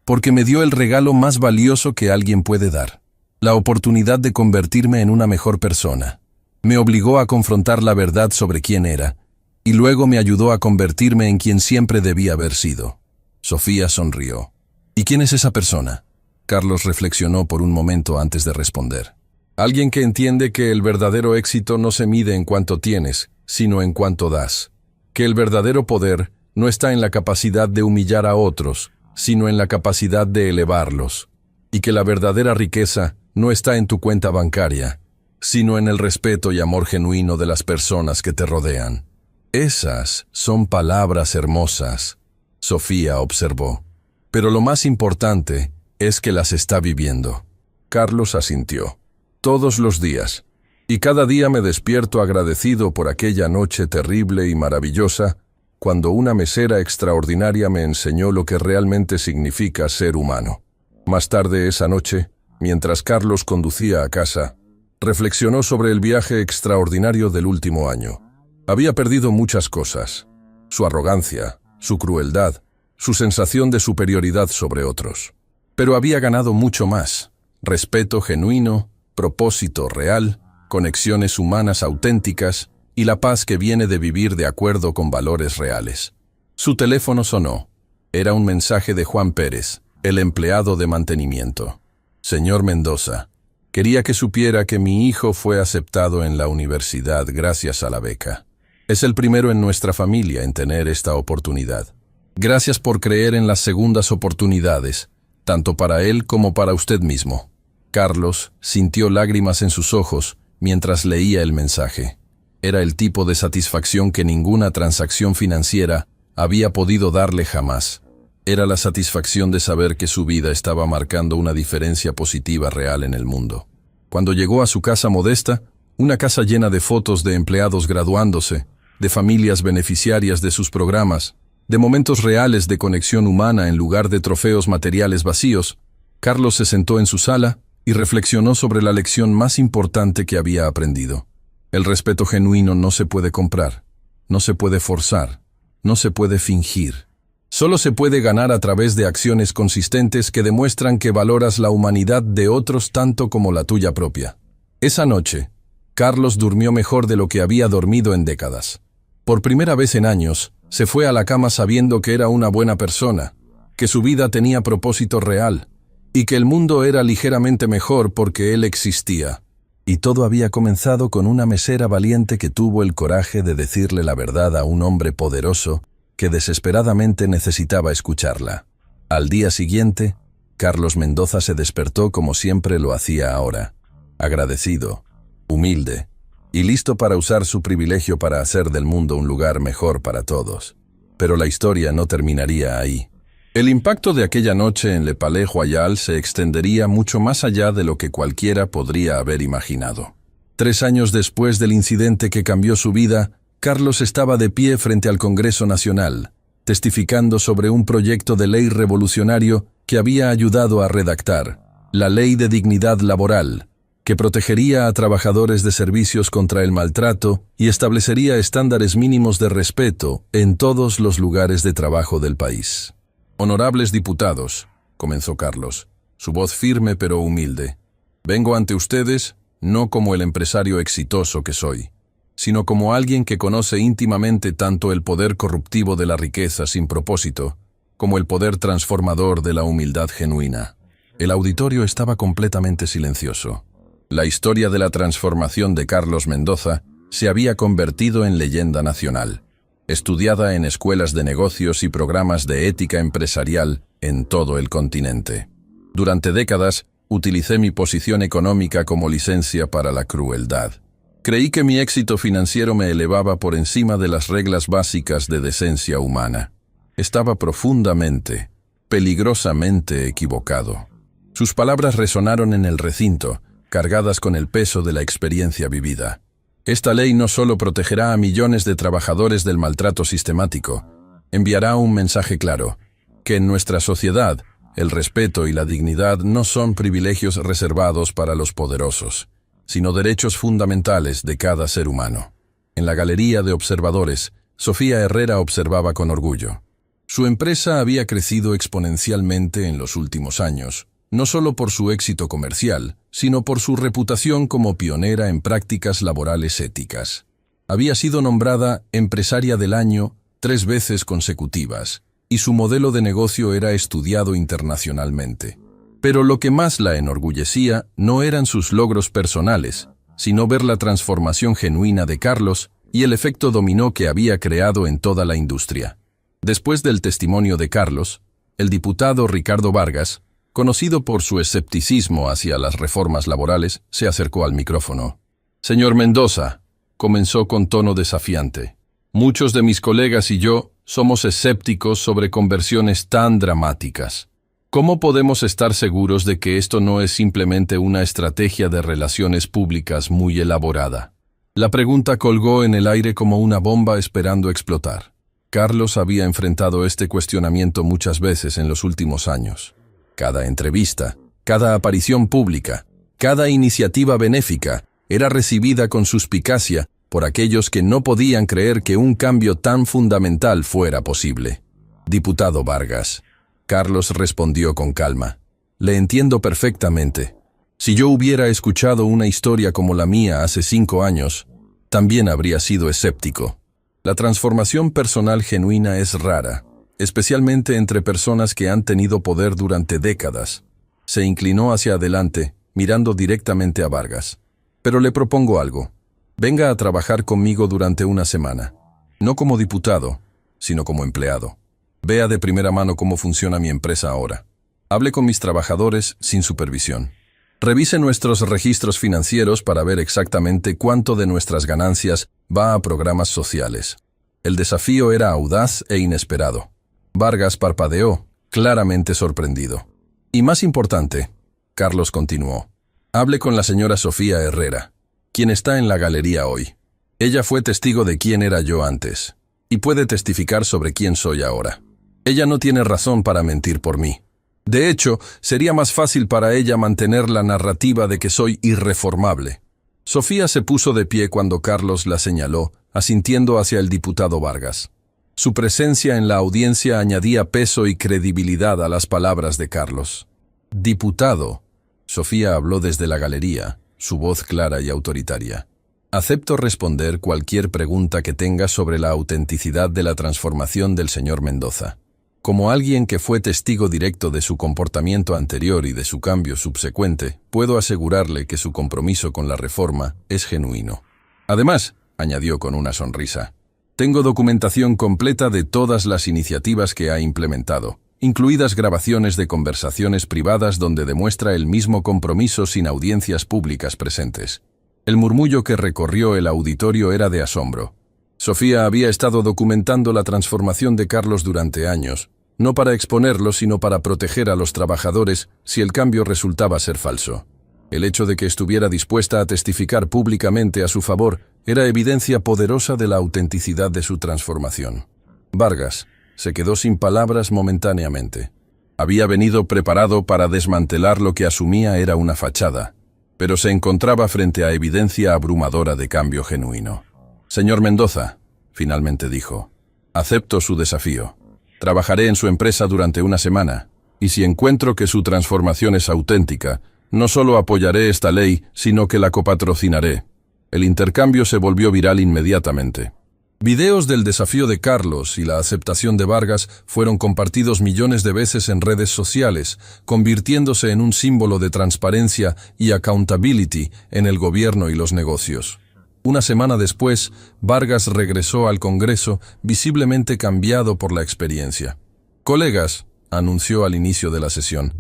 «Porque me dio el regalo más valioso que alguien puede dar. La oportunidad de convertirme en una mejor persona. Me obligó a confrontar la verdad sobre quién era, y luego me ayudó a convertirme en quien siempre debía haber sido». Sofía sonrió. «¿Y quién es esa persona?». Carlos reflexionó por un momento antes de responder. «Alguien que entiende que el verdadero éxito no se mide en cuánto tienes, sino en cuánto das. Que el verdadero poder no está en la capacidad de humillar a otros, sino en la capacidad de elevarlos. Y que la verdadera riqueza no está en tu cuenta bancaria, sino en el respeto y amor genuino de las personas que te rodean». «Esas son palabras hermosas», Sofía observó. «Pero lo más importante es que las está viviendo». Carlos asintió. «Todos los días. Y cada día me despierto agradecido por aquella noche terrible y maravillosa, cuando una mesera extraordinaria me enseñó lo que realmente significa ser humano». Más tarde esa noche, mientras Carlos conducía a casa, reflexionó sobre el viaje extraordinario del último año. Había perdido muchas cosas: su arrogancia, su crueldad, su sensación de superioridad sobre otros. Pero había ganado mucho más: respeto genuino, propósito real, conexiones humanas auténticas y la paz que viene de vivir de acuerdo con valores reales. Su teléfono sonó. Era un mensaje de Juan Pérez, el empleado de mantenimiento. Señor Mendoza, quería que supiera que mi hijo fue aceptado en la universidad gracias a la beca. Es el primero en nuestra familia en tener esta oportunidad. Gracias por creer en las segundas oportunidades, tanto para él como para usted mismo. Carlos sintió lágrimas en sus ojos mientras leía el mensaje. Era el tipo de satisfacción que ninguna transacción financiera había podido darle jamás. Era la satisfacción de saber que su vida estaba marcando una diferencia positiva real en el mundo. Cuando llegó a su casa modesta, una casa llena de fotos de empleados graduándose, de familias beneficiarias de sus programas, de momentos reales de conexión humana en lugar de trofeos materiales vacíos, Carlos se sentó en su sala y reflexionó sobre la lección más importante que había aprendido. El respeto genuino no se puede comprar, no se puede forzar, no se puede fingir. Solo se puede ganar a través de acciones consistentes que demuestran que valoras la humanidad de otros tanto como la tuya propia. Esa noche, Carlos durmió mejor de lo que había dormido en décadas. Por primera vez en años, se fue a la cama sabiendo que era una buena persona, que su vida tenía propósito real, y que el mundo era ligeramente mejor porque él existía. Y todo había comenzado con una mesera valiente que tuvo el coraje de decirle la verdad a un hombre poderoso que desesperadamente necesitaba escucharla. Al día siguiente, Carlos Mendoza se despertó como siempre lo hacía ahora, agradecido, humilde, y listo para usar su privilegio para hacer del mundo un lugar mejor para todos. Pero la historia no terminaría ahí. El impacto de aquella noche en Le Palais Royal se extendería mucho más allá de lo que cualquiera podría haber imaginado. 3 años después del incidente que cambió su vida, Carlos estaba de pie frente al Congreso Nacional, testificando sobre un proyecto de ley revolucionario que había ayudado a redactar, la Ley de Dignidad Laboral, que protegería a trabajadores de servicios contra el maltrato y establecería estándares mínimos de respeto en todos los lugares de trabajo del país. Honorables diputados, comenzó Carlos, su voz firme pero humilde. Vengo ante ustedes no como el empresario exitoso que soy, sino como alguien que conoce íntimamente tanto el poder corruptivo de la riqueza sin propósito, como el poder transformador de la humildad genuina. El auditorio estaba completamente silencioso. La historia de la transformación de Carlos Mendoza se había convertido en leyenda nacional, estudiada en escuelas de negocios y programas de ética empresarial en todo el continente. Durante décadas, utilicé mi posición económica como licencia para la crueldad. Creí que mi éxito financiero me elevaba por encima de las reglas básicas de decencia humana. Estaba profundamente, peligrosamente equivocado. Sus palabras resonaron en el recinto, cargadas con el peso de la experiencia vivida. Esta ley no solo protegerá a millones de trabajadores del maltrato sistemático, enviará un mensaje claro, que en nuestra sociedad, el respeto y la dignidad no son privilegios reservados para los poderosos, sino derechos fundamentales de cada ser humano. En la galería de observadores, Sofía Herrera observaba con orgullo. Su empresa había crecido exponencialmente en los últimos años, no solo por su éxito comercial, sino por su reputación como pionera en prácticas laborales éticas. Había sido nombrada Empresaria del Año 3 veces consecutivas, y su modelo de negocio era estudiado internacionalmente. Pero lo que más la enorgullecía no eran sus logros personales, sino ver la transformación genuina de Carlos y el efecto dominó que había creado en toda la industria. Después del testimonio de Carlos, el diputado Ricardo Vargas, conocido por su escepticismo hacia las reformas laborales, se acercó al micrófono. Señor Mendoza, comenzó con tono desafiante. Muchos de mis colegas y yo somos escépticos sobre conversiones tan dramáticas. ¿Cómo podemos estar seguros de que esto no es simplemente una estrategia de relaciones públicas muy elaborada? La pregunta colgó en el aire como una bomba esperando explotar. Carlos había enfrentado este cuestionamiento muchas veces en los últimos años. Cada entrevista, cada aparición pública, cada iniciativa benéfica era recibida con suspicacia por aquellos que no podían creer que un cambio tan fundamental fuera posible. Diputado Vargas, Carlos respondió con calma. Le entiendo perfectamente. Si yo hubiera escuchado una historia como la mía hace 5 años, también habría sido escéptico. La transformación personal genuina es rara, especialmente entre personas que han tenido poder durante décadas. Se inclinó hacia adelante, mirando directamente a Vargas. Pero le propongo algo. Venga a trabajar conmigo durante una semana. No como diputado, sino como empleado. Vea de primera mano cómo funciona mi empresa ahora. Hable con mis trabajadores sin supervisión. Revise nuestros registros financieros para ver exactamente cuánto de nuestras ganancias va a programas sociales. El desafío era audaz e inesperado. Vargas parpadeó, claramente sorprendido. Y más importante, Carlos continuó, hable con la señora Sofía Herrera, quien está en la galería hoy. Ella fue testigo de quién era yo antes, y puede testificar sobre quién soy ahora. Ella no tiene razón para mentir por mí. De hecho, sería más fácil para ella mantener la narrativa de que soy irreformable. Sofía se puso de pie cuando Carlos la señaló, asintiendo hacia el diputado Vargas. Su presencia en la audiencia añadía peso y credibilidad a las palabras de Carlos. Diputado, Sofía habló desde la galería, su voz clara y autoritaria. Acepto responder cualquier pregunta que tenga sobre la autenticidad de la transformación del señor Mendoza. Como alguien que fue testigo directo de su comportamiento anterior y de su cambio subsecuente, puedo asegurarle que su compromiso con la reforma es genuino. Además, añadió con una sonrisa, tengo documentación completa de todas las iniciativas que ha implementado, incluidas grabaciones de conversaciones privadas donde demuestra el mismo compromiso sin audiencias públicas presentes. El murmullo que recorrió el auditorio era de asombro. Sofía había estado documentando la transformación de Carlos durante años, no para exponerlo, sino para proteger a los trabajadores si el cambio resultaba ser falso. El hecho de que estuviera dispuesta a testificar públicamente a su favor era evidencia poderosa de la autenticidad de su transformación. Vargas se quedó sin palabras momentáneamente. Había venido preparado para desmantelar lo que asumía era una fachada, pero se encontraba frente a evidencia abrumadora de cambio genuino. Señor Mendoza, finalmente dijo, acepto su desafío. Trabajaré en su empresa durante una semana, y si encuentro que su transformación es auténtica, no solo apoyaré esta ley, sino que la copatrocinaré. El intercambio se volvió viral inmediatamente. Videos del desafío de Carlos y la aceptación de Vargas fueron compartidos millones de veces en redes sociales, convirtiéndose en un símbolo de transparencia y accountability en el gobierno y los negocios. Una semana después, Vargas regresó al Congreso visiblemente cambiado por la experiencia. Colegas, anunció al inicio de la sesión,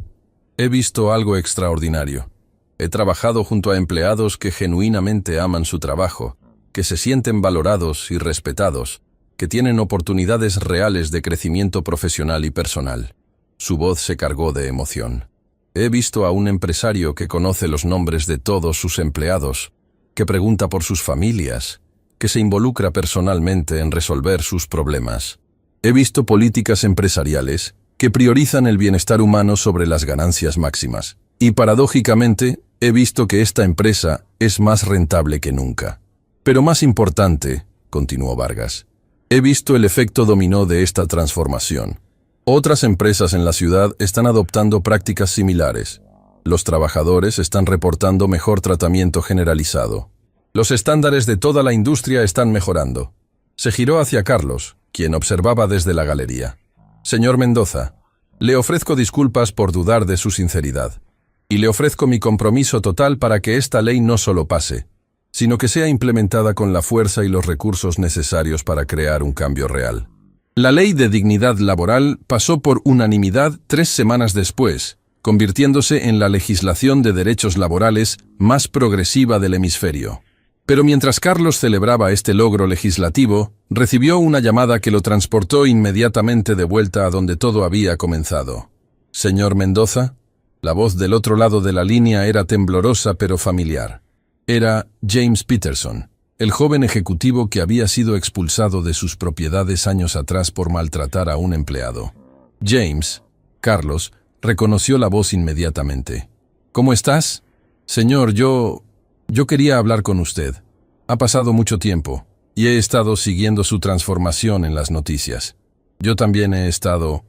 he visto algo extraordinario. He trabajado junto a empleados que genuinamente aman su trabajo, que se sienten valorados y respetados, que tienen oportunidades reales de crecimiento profesional y personal. Su voz se cargó de emoción. He visto a un empresario que conoce los nombres de todos sus empleados, que pregunta por sus familias, que se involucra personalmente en resolver sus problemas. He visto políticas empresariales que priorizan el bienestar humano sobre las ganancias máximas. Y paradójicamente, he visto que esta empresa es más rentable que nunca. Pero más importante, continuó Vargas, he visto el efecto dominó de esta transformación. Otras empresas en la ciudad están adoptando prácticas similares. Los trabajadores están reportando mejor tratamiento generalizado. Los estándares de toda la industria están mejorando. Se giró hacia Carlos, quien observaba desde la galería. Señor Mendoza, le ofrezco disculpas por dudar de su sinceridad. Y le ofrezco mi compromiso total para que esta ley no solo pase, sino que sea implementada con la fuerza y los recursos necesarios para crear un cambio real. La Ley de Dignidad Laboral pasó por unanimidad 3 semanas después, convirtiéndose en la legislación de derechos laborales más progresiva del hemisferio. Pero mientras Carlos celebraba este logro legislativo, recibió una llamada que lo transportó inmediatamente de vuelta a donde todo había comenzado. «Señor Mendoza», la voz del otro lado de la línea era temblorosa pero familiar. Era James Peterson, el joven ejecutivo que había sido expulsado de sus propiedades años atrás por maltratar a un empleado. James, Carlos, reconoció la voz inmediatamente. «¿Cómo estás? Señor, yo quería hablar con usted. Ha pasado mucho tiempo, y he estado siguiendo su transformación en las noticias. Yo también he estado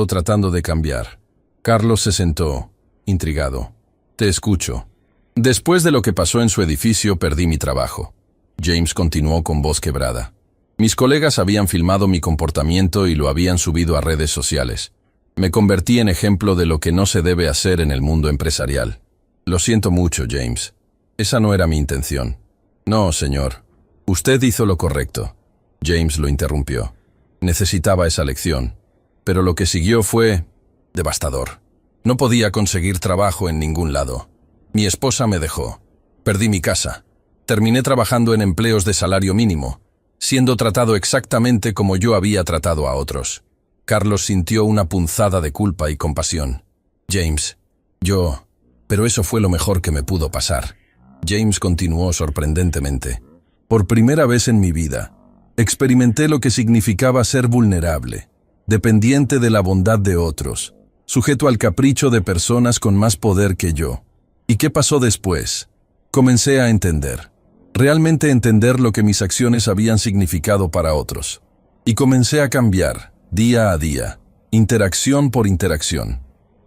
tratando de cambiar. Carlos se sentó, intrigado. Te escucho. Después de lo que pasó en su edificio, perdí mi trabajo. James continuó con voz quebrada. Mis colegas habían filmado mi comportamiento y lo habían subido a redes sociales. Me convertí en ejemplo de lo que no se debe hacer en el mundo empresarial. Lo siento mucho, James. Esa no era mi intención. No, señor. Usted hizo lo correcto. James lo interrumpió. Necesitaba esa lección. Pero lo que siguió fue devastador. No podía conseguir trabajo en ningún lado. Mi esposa me dejó. Perdí mi casa. Terminé trabajando en empleos de salario mínimo, siendo tratado exactamente como yo había tratado a otros. Carlos sintió una punzada de culpa y compasión. James, pero eso fue lo mejor que me pudo pasar. James continuó sorprendentemente. Por primera vez en mi vida, experimenté lo que significaba ser vulnerable, dependiente de la bondad de otros, sujeto al capricho de personas con más poder que yo. ¿Y qué pasó después? Comencé a entender. Realmente entender lo que mis acciones habían significado para otros. Y comencé a cambiar, día a día, interacción por interacción.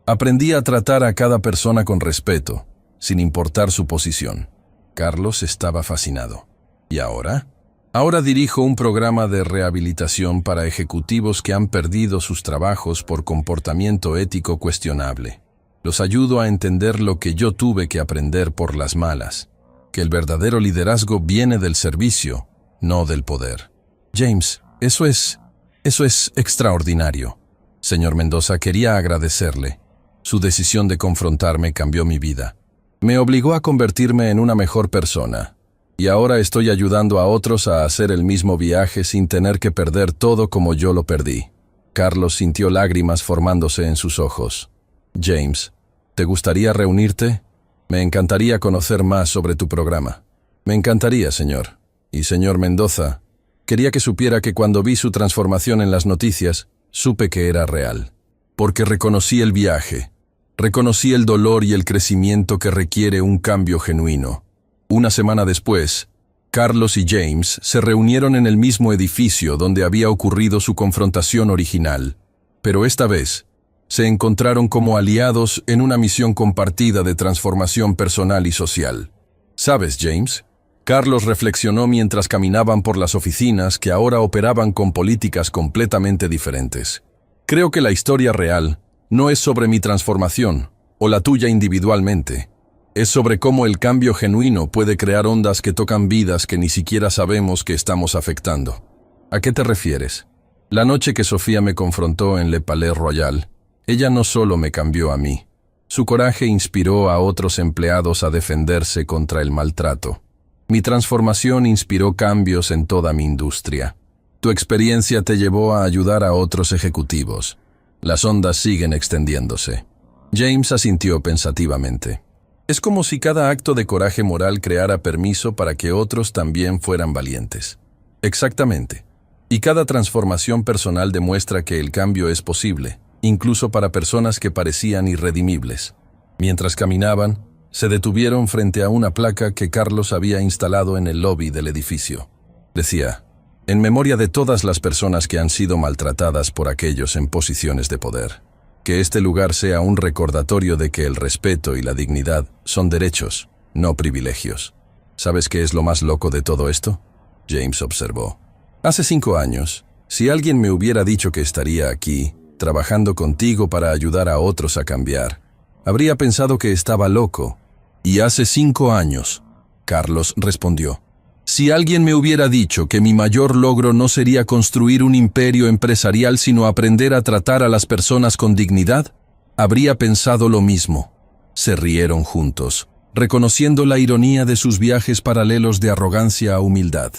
Aprendí a tratar a cada persona con respeto, sin importar su posición. Carlos estaba fascinado. ¿Y ahora? Ahora dirijo un programa de rehabilitación para ejecutivos que han perdido sus trabajos por comportamiento ético cuestionable. Los ayudo a entender lo que yo tuve que aprender por las malas, que el verdadero liderazgo viene del servicio, no del poder. James, eso es extraordinario. Señor Mendoza, quería agradecerle. Su decisión de confrontarme cambió mi vida. Me obligó a convertirme en una mejor persona. Y ahora estoy ayudando a otros a hacer el mismo viaje sin tener que perder todo como yo lo perdí. Carlos sintió lágrimas formándose en sus ojos. James, ¿te gustaría reunirte? Me encantaría conocer más sobre tu programa. Me encantaría, señor. Y señor Mendoza, quería que supiera que cuando vi su transformación en las noticias, supe que era real. Porque reconocí el viaje. Reconocí el dolor y el crecimiento que requiere un cambio genuino. Una semana después, Carlos y James se reunieron en el mismo edificio donde había ocurrido su confrontación original. Pero esta vez, se encontraron como aliados en una misión compartida de transformación personal y social. ¿Sabes, James? Carlos reflexionó mientras caminaban por las oficinas que ahora operaban con políticas completamente diferentes. Creo que la historia real no es sobre mi transformación o la tuya individualmente. Es sobre cómo el cambio genuino puede crear ondas que tocan vidas que ni siquiera sabemos que estamos afectando. ¿A qué te refieres? La noche que Sofía me confrontó en Le Palais Royal, ella no solo me cambió a mí. Su coraje inspiró a otros empleados a defenderse contra el maltrato. Mi transformación inspiró cambios en toda mi industria. Tu experiencia te llevó a ayudar a otros ejecutivos. Las ondas siguen extendiéndose. James asintió pensativamente. Es como si cada acto de coraje moral creara permiso para que otros también fueran valientes. Exactamente. Y cada transformación personal demuestra que el cambio es posible, incluso para personas que parecían irredimibles. Mientras caminaban, se detuvieron frente a una placa que Carlos había instalado en el lobby del edificio. Decía, en memoria de todas las personas que han sido maltratadas por aquellos en posiciones de poder. Que este lugar sea un recordatorio de que el respeto y la dignidad son derechos, no privilegios. ¿Sabes qué es lo más loco de todo esto? James observó. Hace 5 años, si alguien me hubiera dicho que estaría aquí, trabajando contigo para ayudar a otros a cambiar, habría pensado que estaba loco. Y hace 5 años, Carlos respondió, si alguien me hubiera dicho que mi mayor logro no sería construir un imperio empresarial sino aprender a tratar a las personas con dignidad, habría pensado lo mismo. Se rieron juntos, reconociendo la ironía de sus viajes paralelos de arrogancia a humildad.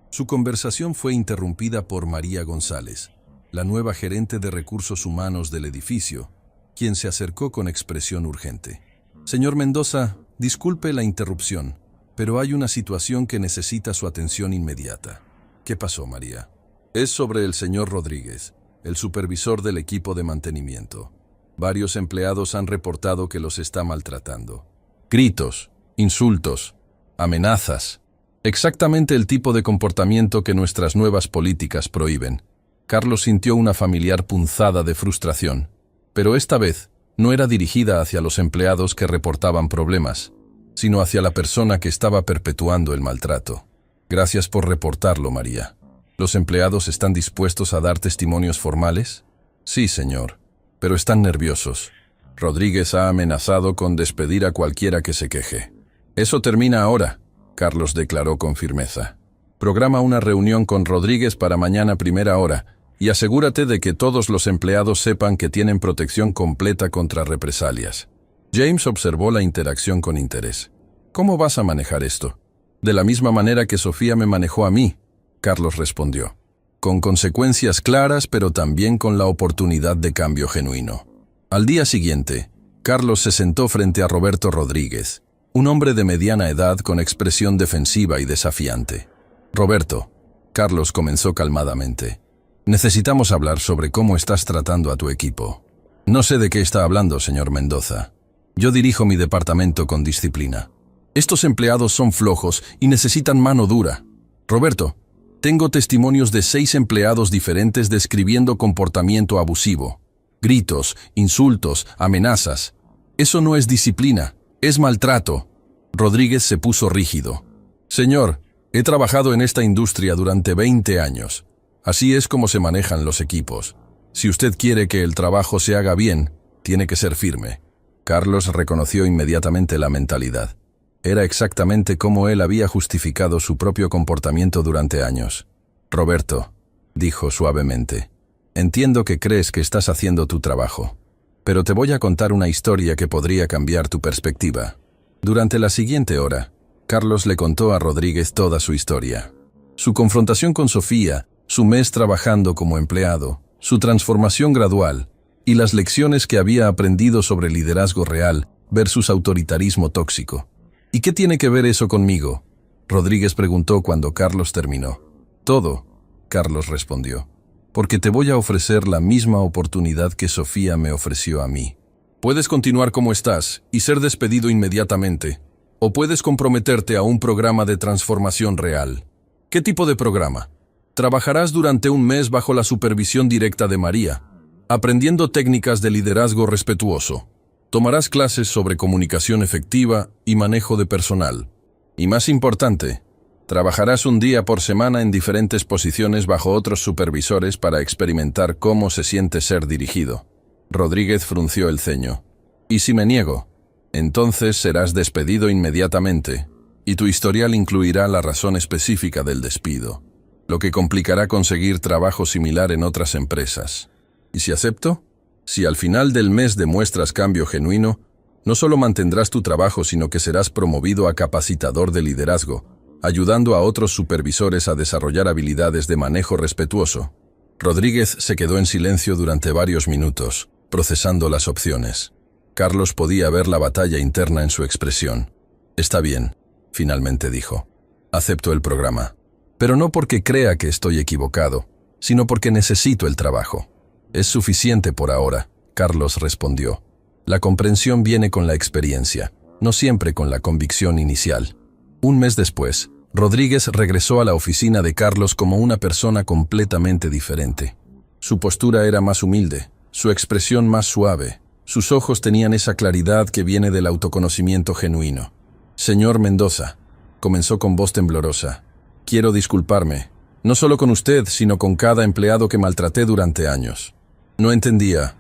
Su conversación fue interrumpida por María González, la nueva gerente de recursos humanos del edificio, quien se acercó con expresión urgente. Señor Mendoza, disculpe la interrupción, pero hay una situación que necesita su atención inmediata. ¿Qué pasó, María? Es sobre el señor Rodríguez, el supervisor del equipo de mantenimiento. Varios empleados han reportado que los está maltratando. Gritos, insultos, amenazas. Exactamente el tipo de comportamiento que nuestras nuevas políticas prohíben. Carlos sintió una familiar punzada de frustración, pero esta vez no era dirigida hacia los empleados que reportaban problemas, sino hacia la persona que estaba perpetuando el maltrato. Gracias por reportarlo, María. ¿Los empleados están dispuestos a dar testimonios formales? Sí, señor, pero están nerviosos. Rodríguez ha amenazado con despedir a cualquiera que se queje. Eso termina ahora, Carlos declaró con firmeza. Programa una reunión con Rodríguez para mañana a primera hora y asegúrate de que todos los empleados sepan que tienen protección completa contra represalias. James observó la interacción con interés. ¿Cómo vas a manejar esto? De la misma manera que Sofía me manejó a mí, Carlos respondió. Con consecuencias claras, pero también con la oportunidad de cambio genuino. Al día siguiente, Carlos se sentó frente a Roberto Rodríguez, un hombre de mediana edad con expresión defensiva y desafiante. Roberto, Carlos comenzó calmadamente. Necesitamos hablar sobre cómo estás tratando a tu equipo. No sé de qué está hablando, señor Mendoza. Yo dirijo mi departamento con disciplina. Estos empleados son flojos y necesitan mano dura. Roberto, tengo testimonios de 6 empleados diferentes describiendo comportamiento abusivo. Gritos, insultos, amenazas. Eso no es disciplina, es maltrato. Rodríguez se puso rígido. Señor, he trabajado en esta industria durante 20 años. Así es como se manejan los equipos. Si usted quiere que el trabajo se haga bien, tiene que ser firme. Carlos reconoció inmediatamente la mentalidad. Era exactamente como él había justificado su propio comportamiento durante años. Roberto, dijo suavemente, entiendo que crees que estás haciendo tu trabajo, pero te voy a contar una historia que podría cambiar tu perspectiva. Durante la siguiente hora, Carlos le contó a Rodríguez toda su historia. Su confrontación con Sofía, su mes trabajando como empleado, su transformación gradual y las lecciones que había aprendido sobre liderazgo real versus autoritarismo tóxico. ¿Y qué tiene que ver eso conmigo?, Rodríguez preguntó cuando Carlos terminó. Todo, Carlos respondió, porque te voy a ofrecer la misma oportunidad que Sofía me ofreció a mí. Puedes continuar como estás y ser despedido inmediatamente, o puedes comprometerte a un programa de transformación real. ¿Qué tipo de programa? Trabajarás durante un mes bajo la supervisión directa de María, aprendiendo técnicas de liderazgo respetuoso. Tomarás clases sobre comunicación efectiva y manejo de personal. Y más importante, trabajarás un día por semana en diferentes posiciones bajo otros supervisores para experimentar cómo se siente ser dirigido. Rodríguez frunció el ceño. ¿Y si me niego? Entonces serás despedido inmediatamente, y tu historial incluirá la razón específica del despido, lo que complicará conseguir trabajo similar en otras empresas. ¿Y si acepto? Si al final del mes demuestras cambio genuino, no solo mantendrás tu trabajo, sino que serás promovido a capacitador de liderazgo, ayudando a otros supervisores a desarrollar habilidades de manejo respetuoso. Rodríguez se quedó en silencio durante varios minutos, procesando las opciones. Carlos podía ver la batalla interna en su expresión. Está bien, finalmente dijo. Acepto el programa. Pero no porque crea que estoy equivocado, sino porque necesito el trabajo. Es suficiente por ahora, Carlos respondió. La comprensión viene con la experiencia, no siempre con la convicción inicial. Un mes después, Rodríguez regresó a la oficina de Carlos como una persona completamente diferente. Su postura era más humilde, su expresión más suave, sus ojos tenían esa claridad que viene del autoconocimiento genuino. Señor Mendoza, comenzó con voz temblorosa, quiero disculparme, no solo con usted, sino con cada empleado que maltraté durante años. No entendía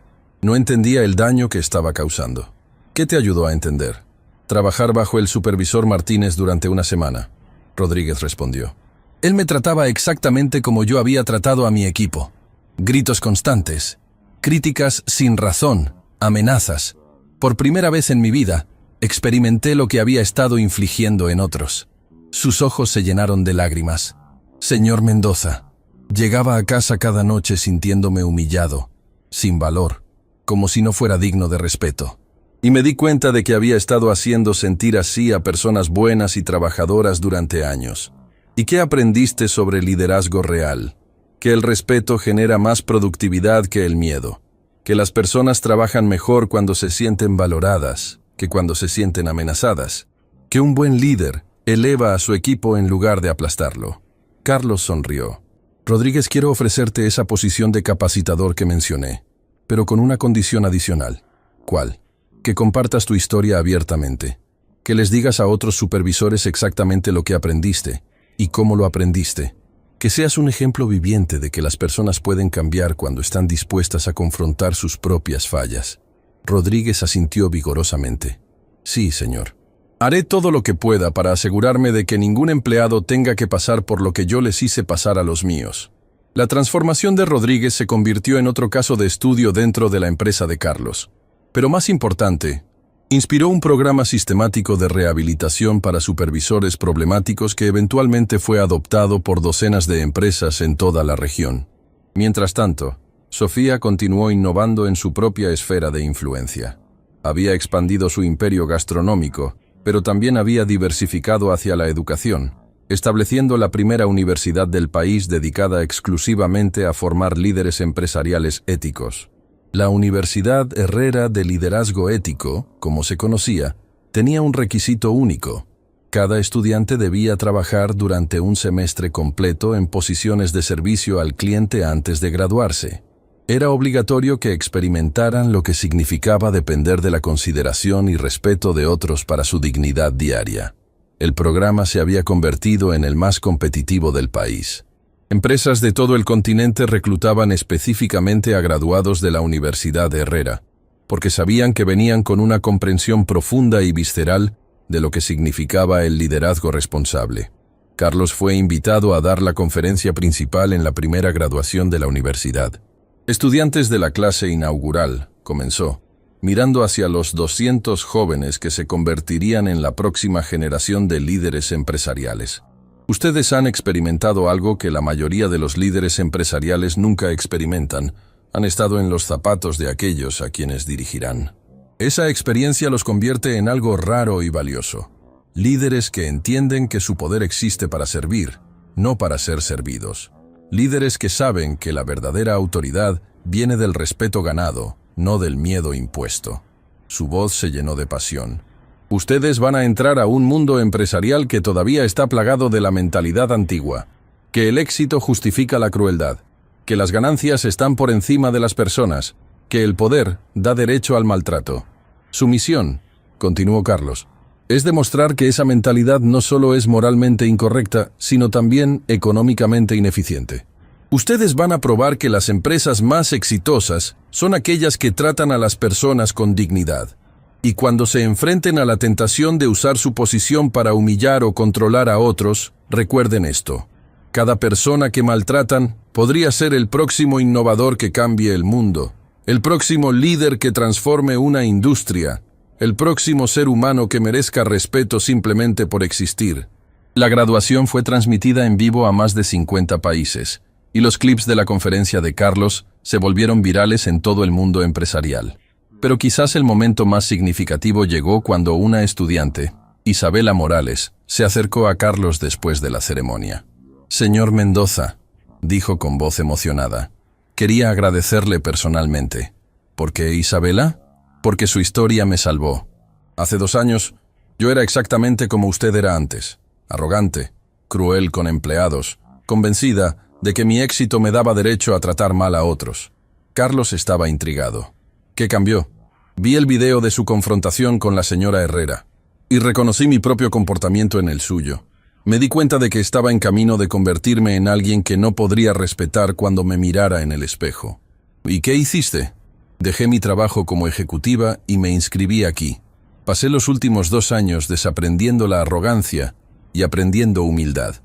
el daño que estaba causando. ¿Qué te ayudó a entender? Trabajar bajo el supervisor Martínez durante una semana, Rodríguez respondió. Él me trataba exactamente como yo había tratado a mi equipo. Gritos constantes, críticas sin razón, amenazas. Por primera vez en mi vida, experimenté lo que había estado infligiendo en otros. Sus ojos se llenaron de lágrimas. Señor Mendoza, llegaba a casa cada noche sintiéndome humillado, sin valor, como si no fuera digno de respeto. Y me di cuenta de que había estado haciendo sentir así a personas buenas y trabajadoras durante años. ¿Y qué aprendiste sobre liderazgo real? Que el respeto genera más productividad que el miedo. Que las personas trabajan mejor cuando se sienten valoradas que cuando se sienten amenazadas. Que un buen líder eleva a su equipo en lugar de aplastarlo. Carlos sonrió. Rodríguez, quiero ofrecerte esa posición de capacitador que mencioné, pero con una condición adicional. ¿Cuál? Que compartas tu historia abiertamente. Que les digas a otros supervisores exactamente lo que aprendiste y cómo lo aprendiste. Que seas un ejemplo viviente de que las personas pueden cambiar cuando están dispuestas a confrontar sus propias fallas. Rodríguez asintió vigorosamente. Sí, señor. Haré todo lo que pueda para asegurarme de que ningún empleado tenga que pasar por lo que yo les hice pasar a los míos. La transformación de Rodríguez se convirtió en otro caso de estudio dentro de la empresa de Carlos. Pero más importante, inspiró un programa sistemático de rehabilitación para supervisores problemáticos que eventualmente fue adoptado por docenas de empresas en toda la región. Mientras tanto, Sofía continuó innovando en su propia esfera de influencia. Había expandido su imperio gastronómico, pero también había diversificado hacia la educación, estableciendo la primera universidad del país dedicada exclusivamente a formar líderes empresariales éticos. La Universidad Herrera de Liderazgo Ético, como se conocía, tenía un requisito único. Cada estudiante debía trabajar durante un semestre completo en posiciones de servicio al cliente antes de graduarse. Era obligatorio que experimentaran lo que significaba depender de la consideración y respeto de otros para su dignidad diaria. El programa se había convertido en el más competitivo del país. Empresas de todo el continente reclutaban específicamente a graduados de la Universidad de Herrera, porque sabían que venían con una comprensión profunda y visceral de lo que significaba el liderazgo responsable. Carlos fue invitado a dar la conferencia principal en la primera graduación de la universidad. Estudiantes de la clase inaugural, comenzó, mirando hacia los 200 jóvenes que se convertirían en la próxima generación de líderes empresariales. Ustedes han experimentado algo que la mayoría de los líderes empresariales nunca experimentan. Han estado en los zapatos de aquellos a quienes dirigirán. Esa experiencia los convierte en algo raro y valioso. Líderes que entienden que su poder existe para servir, no para ser servidos. Líderes que saben que la verdadera autoridad viene del respeto ganado, no del miedo impuesto. Su voz se llenó de pasión. Ustedes van a entrar a un mundo empresarial que todavía está plagado de la mentalidad antigua, que el éxito justifica la crueldad, que las ganancias están por encima de las personas, que el poder da derecho al maltrato. Su misión, continuó Carlos, es demostrar que esa mentalidad no solo es moralmente incorrecta, sino también económicamente ineficiente. Ustedes van a probar que las empresas más exitosas son aquellas que tratan a las personas con dignidad. Y cuando se enfrenten a la tentación de usar su posición para humillar o controlar a otros, recuerden esto. Cada persona que maltratan podría ser el próximo innovador que cambie el mundo, el próximo líder que transforme una industria, el próximo ser humano que merezca respeto simplemente por existir. La graduación fue transmitida en vivo a más de 50 países, y los clips de la conferencia de Carlos se volvieron virales en todo el mundo empresarial. Pero quizás el momento más significativo llegó cuando una estudiante, Isabela Morales, se acercó a Carlos después de la ceremonia. «Señor Mendoza», dijo con voz emocionada, «quería agradecerle personalmente». «¿Por qué, Isabela?» «Porque su historia me salvó. Hace 2 años, yo era exactamente como usted era antes, arrogante, cruel con empleados, convencida de que mi éxito me daba derecho a tratar mal a otros». Carlos estaba intrigado. ¿Qué cambió? Vi el video de su confrontación con la señora Herrera y reconocí mi propio comportamiento en el suyo. Me di cuenta de que estaba en camino de convertirme en alguien que no podría respetar cuando me mirara en el espejo. ¿Y qué hiciste? Dejé mi trabajo como ejecutiva y me inscribí aquí. Pasé los últimos 2 años desaprendiendo la arrogancia y aprendiendo humildad.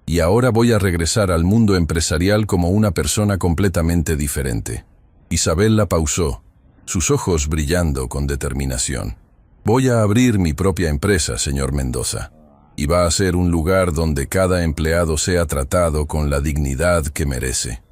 Y ahora voy a regresar al mundo empresarial como una persona completamente diferente. Isabela pausó, sus ojos brillando con determinación. Voy a abrir mi propia empresa, señor Mendoza, y va a ser un lugar donde cada empleado sea tratado con la dignidad que merece.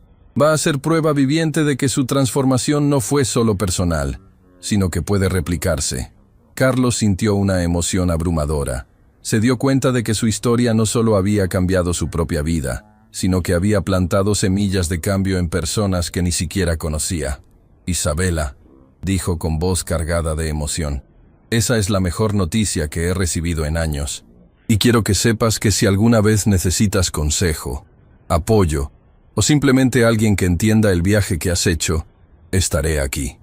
Va a ser prueba viviente de que su transformación no fue solo personal, sino que puede replicarse. Carlos sintió una emoción abrumadora. Se dio cuenta de que su historia no solo había cambiado su propia vida, sino que había plantado semillas de cambio en personas que ni siquiera conocía. «Isabela», dijo con voz cargada de emoción, «esa es la mejor noticia que he recibido en años. Y quiero que sepas que si alguna vez necesitas consejo, apoyo, o simplemente alguien que entienda el viaje que has hecho, estaré aquí».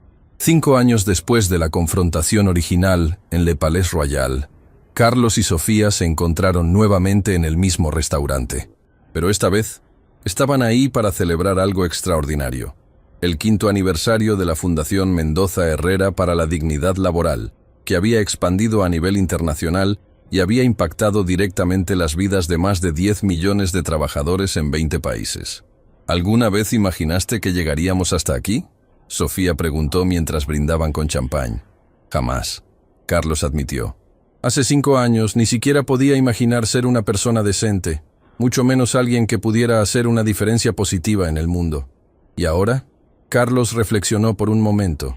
5 años después de la confrontación original en Le Palais Royal, Carlos y Sofía se encontraron nuevamente en el mismo restaurante. Pero esta vez, estaban ahí para celebrar algo extraordinario: el 5º aniversario de la Fundación Mendoza Herrera para la Dignidad Laboral, que había expandido a nivel internacional y había impactado directamente las vidas de más de 10 millones de trabajadores en 20 países. ¿Alguna vez imaginaste que llegaríamos hasta aquí?, Sofía preguntó mientras brindaban con champán. Jamás, Carlos admitió. Hace 5 años ni siquiera podía imaginar ser una persona decente, mucho menos alguien que pudiera hacer una diferencia positiva en el mundo. ¿Y ahora? Carlos reflexionó por un momento.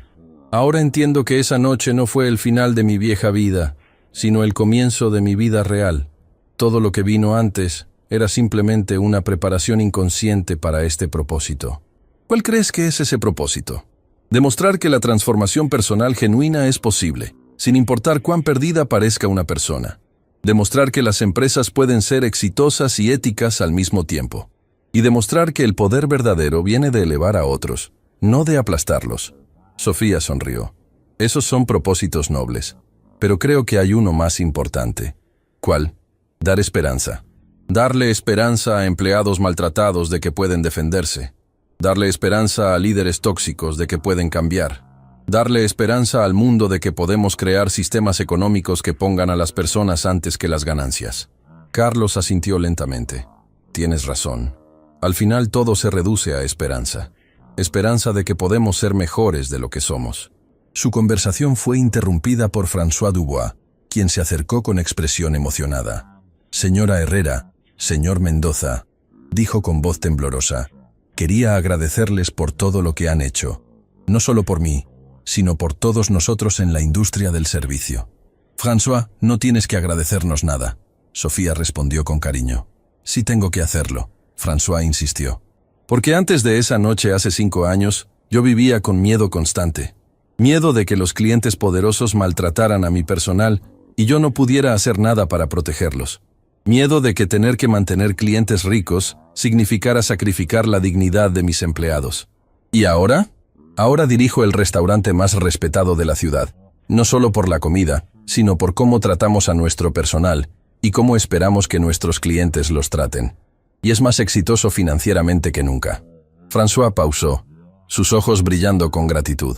Ahora entiendo que esa noche no fue el final de mi vieja vida, sino el comienzo de mi vida real. Todo lo que vino antes era simplemente una preparación inconsciente para este propósito. ¿Cuál crees que es ese propósito? Demostrar que la transformación personal genuina es posible, sin importar cuán perdida parezca una persona. Demostrar que las empresas pueden ser exitosas y éticas al mismo tiempo. Y demostrar que el poder verdadero viene de elevar a otros, no de aplastarlos. Sofía sonrió. Esos son propósitos nobles. Pero creo que hay uno más importante. ¿Cuál? Dar esperanza. Darle esperanza a empleados maltratados de que pueden defenderse. Darle esperanza a líderes tóxicos de que pueden cambiar. Darle esperanza al mundo de que podemos crear sistemas económicos que pongan a las personas antes que las ganancias. Carlos asintió lentamente. Tienes razón. Al final todo se reduce a esperanza. Esperanza de que podemos ser mejores de lo que somos. Su conversación fue interrumpida por François Dubois, quien se acercó con expresión emocionada. Señora Herrera, señor Mendoza, dijo con voz temblorosa, quería agradecerles por todo lo que han hecho, no solo por mí, sino por todos nosotros en la industria del servicio. François, no tienes que agradecernos nada, Sofía respondió con cariño. Sí tengo que hacerlo, François insistió. Porque antes de esa noche hace 5 años, yo vivía con miedo constante. Miedo de que los clientes poderosos maltrataran a mi personal y yo no pudiera hacer nada para protegerlos. Miedo de que tener que mantener clientes ricos significara sacrificar la dignidad de mis empleados. ¿Y ahora? Ahora dirijo el restaurante más respetado de la ciudad, no solo por la comida, sino por cómo tratamos a nuestro personal y cómo esperamos que nuestros clientes los traten. Y es más exitoso financieramente que nunca. François pausó, sus ojos brillando con gratitud.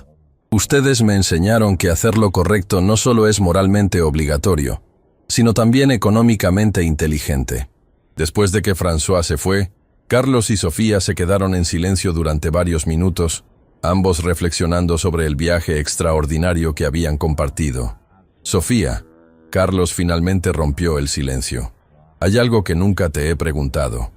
Ustedes me enseñaron que hacer lo correcto no solo es moralmente obligatorio, sino también económicamente inteligente. Después de que François se fue, Carlos y Sofía se quedaron en silencio durante varios minutos, ambos reflexionando sobre el viaje extraordinario que habían compartido. Sofía, Carlos finalmente rompió el silencio. Hay algo que nunca te he preguntado.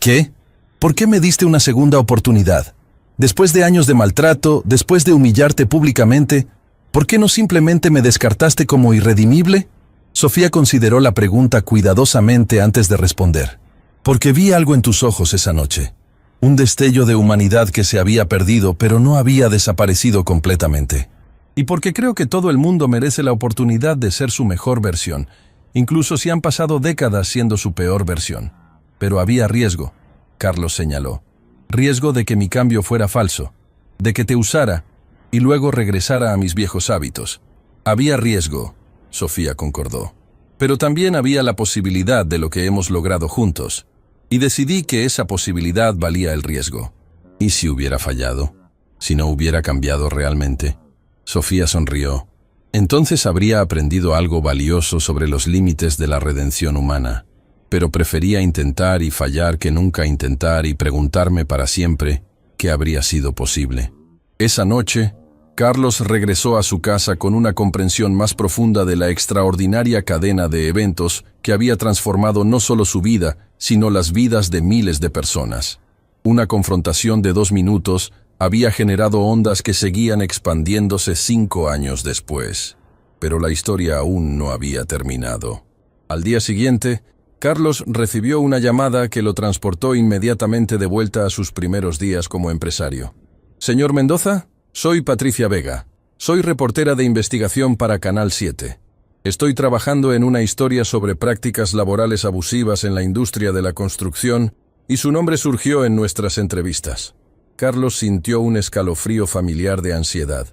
¿Qué? ¿Por qué me diste una segunda oportunidad? Después de años de maltrato, después de humillarte públicamente, ¿por qué no simplemente me descartaste como irredimible? Sofía consideró la pregunta cuidadosamente antes de responder. Porque vi algo en tus ojos esa noche. Un destello de humanidad que se había perdido, pero no había desaparecido completamente. Y porque creo que todo el mundo merece la oportunidad de ser su mejor versión, incluso si han pasado décadas siendo su peor versión. Pero había riesgo, Carlos señaló. Riesgo de que mi cambio fuera falso, de que te usara y luego regresara a mis viejos hábitos. Había riesgo, Sofía concordó. Pero también había la posibilidad de lo que hemos logrado juntos. Y decidí que esa posibilidad valía el riesgo. ¿Y si hubiera fallado? ¿Si no hubiera cambiado realmente? Sofía sonrió. Entonces habría aprendido algo valioso sobre los límites de la redención humana. Pero prefería intentar y fallar que nunca intentar y preguntarme para siempre qué habría sido posible. Esa noche, Carlos regresó a su casa con una comprensión más profunda de la extraordinaria cadena de eventos que había transformado no solo su vida, sino las vidas de miles de personas. Una confrontación de 2 minutos había generado ondas que seguían expandiéndose 5 años después. Pero la historia aún no había terminado. Al día siguiente, Carlos recibió una llamada que lo transportó inmediatamente de vuelta a sus primeros días como empresario. Señor Mendoza, soy Patricia Vega. Soy reportera de investigación para Canal 7. Estoy trabajando en una historia sobre prácticas laborales abusivas en la industria de la construcción y su nombre surgió en nuestras entrevistas. Carlos sintió un escalofrío familiar de ansiedad.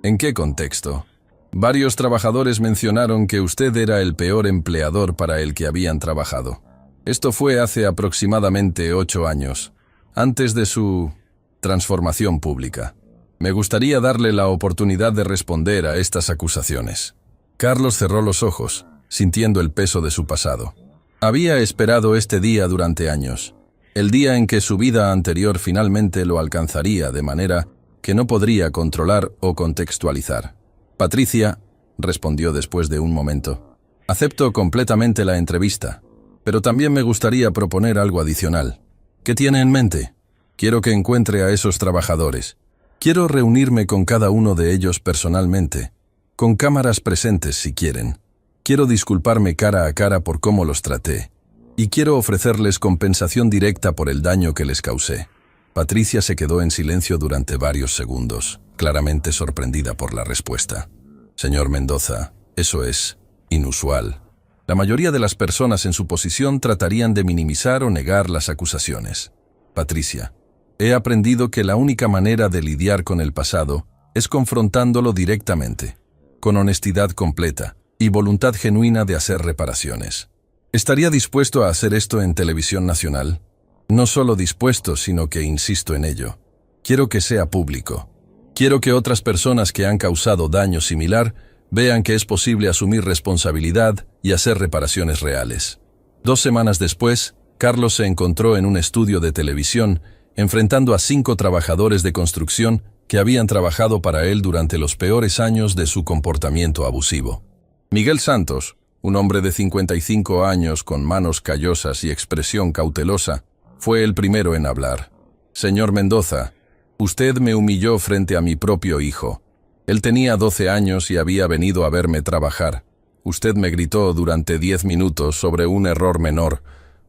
¿En qué contexto? Varios trabajadores mencionaron que usted era el peor empleador para el que habían trabajado. Esto fue hace aproximadamente 8 años, antes de su transformación pública. Me gustaría darle la oportunidad de responder a estas acusaciones. Carlos cerró los ojos, sintiendo el peso de su pasado. Había esperado este día durante años, el día en que su vida anterior finalmente lo alcanzaría de manera que no podría controlar o contextualizar. Patricia, respondió después de un momento, acepto completamente la entrevista, pero también me gustaría proponer algo adicional. ¿Qué tiene en mente? Quiero que encuentre a esos trabajadores. Quiero reunirme con cada uno de ellos personalmente, con cámaras presentes si quieren. Quiero disculparme cara a cara por cómo los traté, y quiero ofrecerles compensación directa por el daño que les causé. Patricia se quedó en silencio durante varios segundos, claramente sorprendida por la respuesta. Señor Mendoza, eso es inusual. La mayoría de las personas en su posición tratarían de minimizar o negar las acusaciones. Patricia, he aprendido que la única manera de lidiar con el pasado es confrontándolo directamente, con honestidad completa y voluntad genuina de hacer reparaciones. ¿Estaría dispuesto a hacer esto en televisión nacional? No solo dispuesto, sino que insisto en ello. Quiero que sea público. Quiero que otras personas que han causado daño similar vean que es posible asumir responsabilidad y hacer reparaciones reales. 2 semanas después, Carlos se encontró en un estudio de televisión enfrentando a 5 trabajadores de construcción que habían trabajado para él durante los peores años de su comportamiento abusivo. Miguel Santos, un hombre de 55 años con manos callosas y expresión cautelosa, fue el primero en hablar. Señor Mendoza, usted me humilló frente a mi propio hijo. Él tenía 12 años y había venido a verme trabajar. Usted me gritó durante 10 minutos sobre un error menor,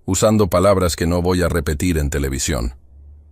usando palabras que no voy a repetir en televisión.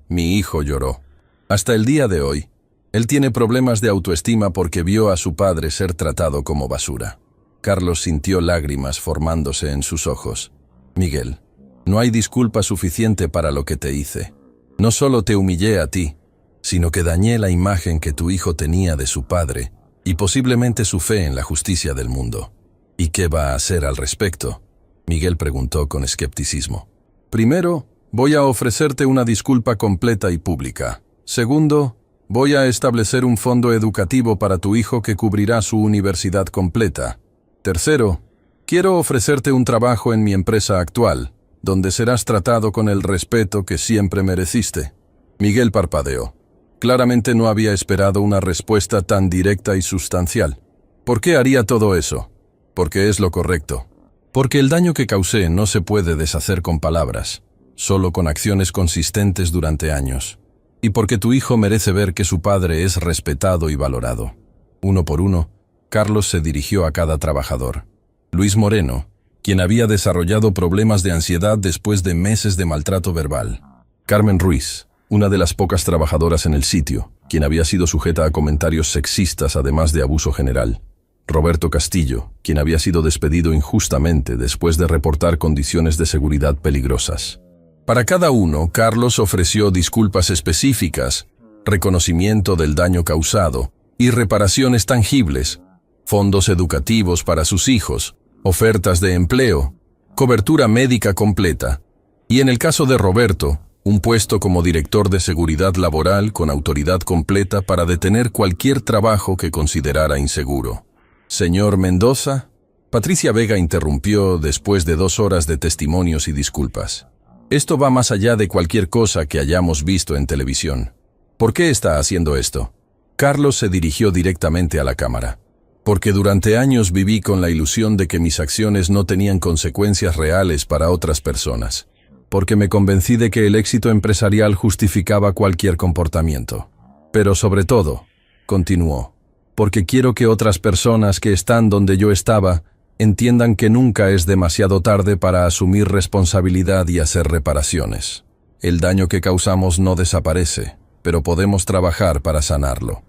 Mi hijo lloró. Hasta el día de hoy, él tiene problemas de autoestima porque vio a su padre ser tratado como basura. Carlos sintió lágrimas formándose en sus ojos. Miguel, no hay disculpa suficiente para lo que te hice. No solo te humillé a ti, sino que dañé la imagen que tu hijo tenía de su padre y posiblemente su fe en la justicia del mundo. ¿Y qué va a hacer al respecto? Miguel preguntó con escepticismo. Primero, voy a ofrecerte una disculpa completa y pública. Segundo, voy a establecer un fondo educativo para tu hijo que cubrirá su universidad completa. Tercero, quiero ofrecerte un trabajo en mi empresa actual, donde serás tratado con el respeto que siempre mereciste. Miguel parpadeó. Claramente no había esperado una respuesta tan directa y sustancial. ¿Por qué haría todo eso? Porque es lo correcto. Porque el daño que causé no se puede deshacer con palabras, solo con acciones consistentes durante años. Y porque tu hijo merece ver que su padre es respetado y valorado. Uno por uno, Carlos se dirigió a cada trabajador. Luis Moreno, quien había desarrollado problemas de ansiedad después de meses de maltrato verbal. Carmen Ruiz, una de las pocas trabajadoras en el sitio, quien había sido sujeta a comentarios sexistas además de abuso general. Roberto Castillo, quien había sido despedido injustamente después de reportar condiciones de seguridad peligrosas. Para cada uno, Carlos ofreció disculpas específicas, reconocimiento del daño causado y reparaciones tangibles, fondos educativos para sus hijos, ofertas de empleo, cobertura médica completa, y en el caso de Roberto, un puesto como director de seguridad laboral con autoridad completa para detener cualquier trabajo que considerara inseguro. Señor Mendoza, Patricia Vega interrumpió después de 2 horas de testimonios y disculpas. Esto va más allá de cualquier cosa que hayamos visto en televisión. ¿Por qué está haciendo esto? Carlos se dirigió directamente a la cámara. Porque durante años viví con la ilusión de que mis acciones no tenían consecuencias reales para otras personas. Porque me convencí de que el éxito empresarial justificaba cualquier comportamiento. Pero sobre todo, continuó, porque quiero que otras personas que están donde yo estaba entiendan que nunca es demasiado tarde para asumir responsabilidad y hacer reparaciones. El daño que causamos no desaparece, pero podemos trabajar para sanarlo.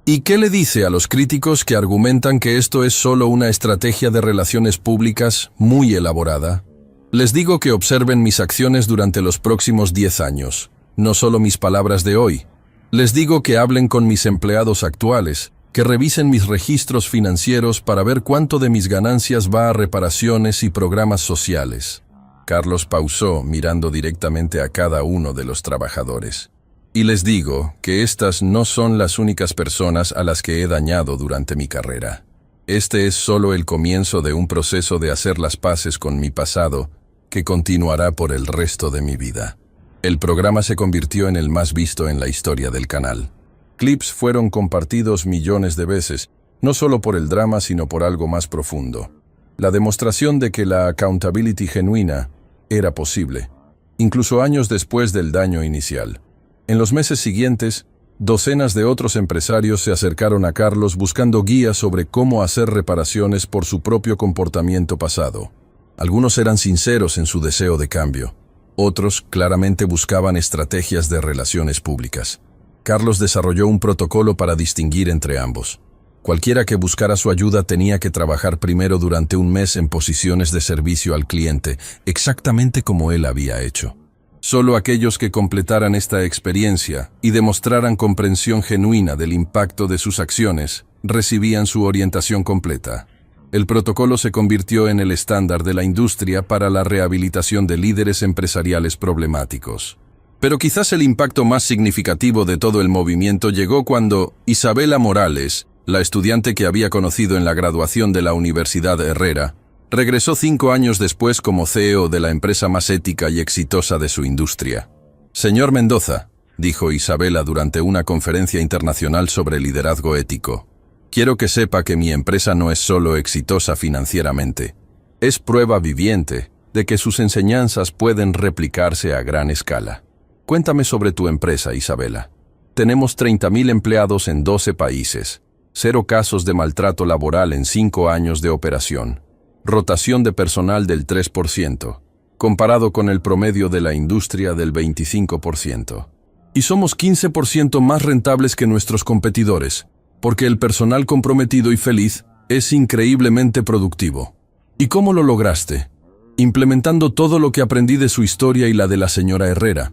¿Y qué le dice a los críticos que argumentan que esto es solo una estrategia de relaciones públicas muy elaborada? Les digo que observen mis acciones durante los próximos 10 años, no solo mis palabras de hoy. Les digo que hablen con mis empleados actuales, que revisen mis registros financieros para ver cuánto de mis ganancias va a reparaciones y programas sociales. Carlos pausó, mirando directamente a cada uno de los trabajadores. Y les digo que estas no son las únicas personas a las que he dañado durante mi carrera. Este es solo el comienzo de un proceso de hacer las paces con mi pasado, que continuará por el resto de mi vida. El programa se convirtió en el más visto en la historia del canal. Clips fueron compartidos millones de veces, no solo por el drama sino por algo más profundo. La demostración de que la accountability genuina era posible, incluso años después del daño inicial. En los meses siguientes, docenas de otros empresarios se acercaron a Carlos buscando guías sobre cómo hacer reparaciones por su propio comportamiento pasado. Algunos eran sinceros en su deseo de cambio. Otros claramente buscaban estrategias de relaciones públicas. Carlos desarrolló un protocolo para distinguir entre ambos. Cualquiera que buscara su ayuda tenía que trabajar primero durante un mes en posiciones de servicio al cliente, exactamente como él había hecho. Solo aquellos que completaran esta experiencia y demostraran comprensión genuina del impacto de sus acciones recibían su orientación completa. El protocolo se convirtió en el estándar de la industria para la rehabilitación de líderes empresariales problemáticos. Pero quizás el impacto más significativo de todo el movimiento llegó cuando Isabela Morales, la estudiante que había conocido en la graduación de la Universidad Herrera, regresó 5 años después como CEO de la empresa más ética y exitosa de su industria. Señor Mendoza, dijo Isabela durante una conferencia internacional sobre liderazgo ético, quiero que sepa que mi empresa no es solo exitosa financieramente, es prueba viviente de que sus enseñanzas pueden replicarse a gran escala. Cuéntame sobre tu empresa, Isabela. Tenemos 30.000 empleados en 12 países, 0 casos de maltrato laboral en 5 años de operación. Rotación de personal del 3%, comparado con el promedio de la industria del 25%. Y somos 15% más rentables que nuestros competidores, porque el personal comprometido y feliz es increíblemente productivo. ¿Y cómo lo lograste? Implementando todo lo que aprendí de su historia y la de la señora Herrera.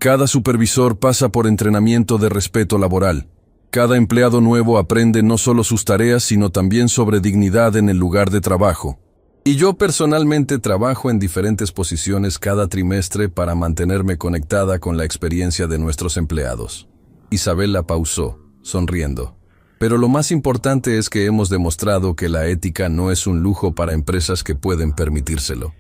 Cada supervisor pasa por entrenamiento de respeto laboral. Cada empleado nuevo aprende no solo sus tareas, sino también sobre dignidad en el lugar de trabajo. Y yo personalmente trabajo en diferentes posiciones cada trimestre para mantenerme conectada con la experiencia de nuestros empleados. Isabela pausó, sonriendo. Pero lo más importante es que hemos demostrado que la ética no es un lujo para empresas que pueden permitírselo.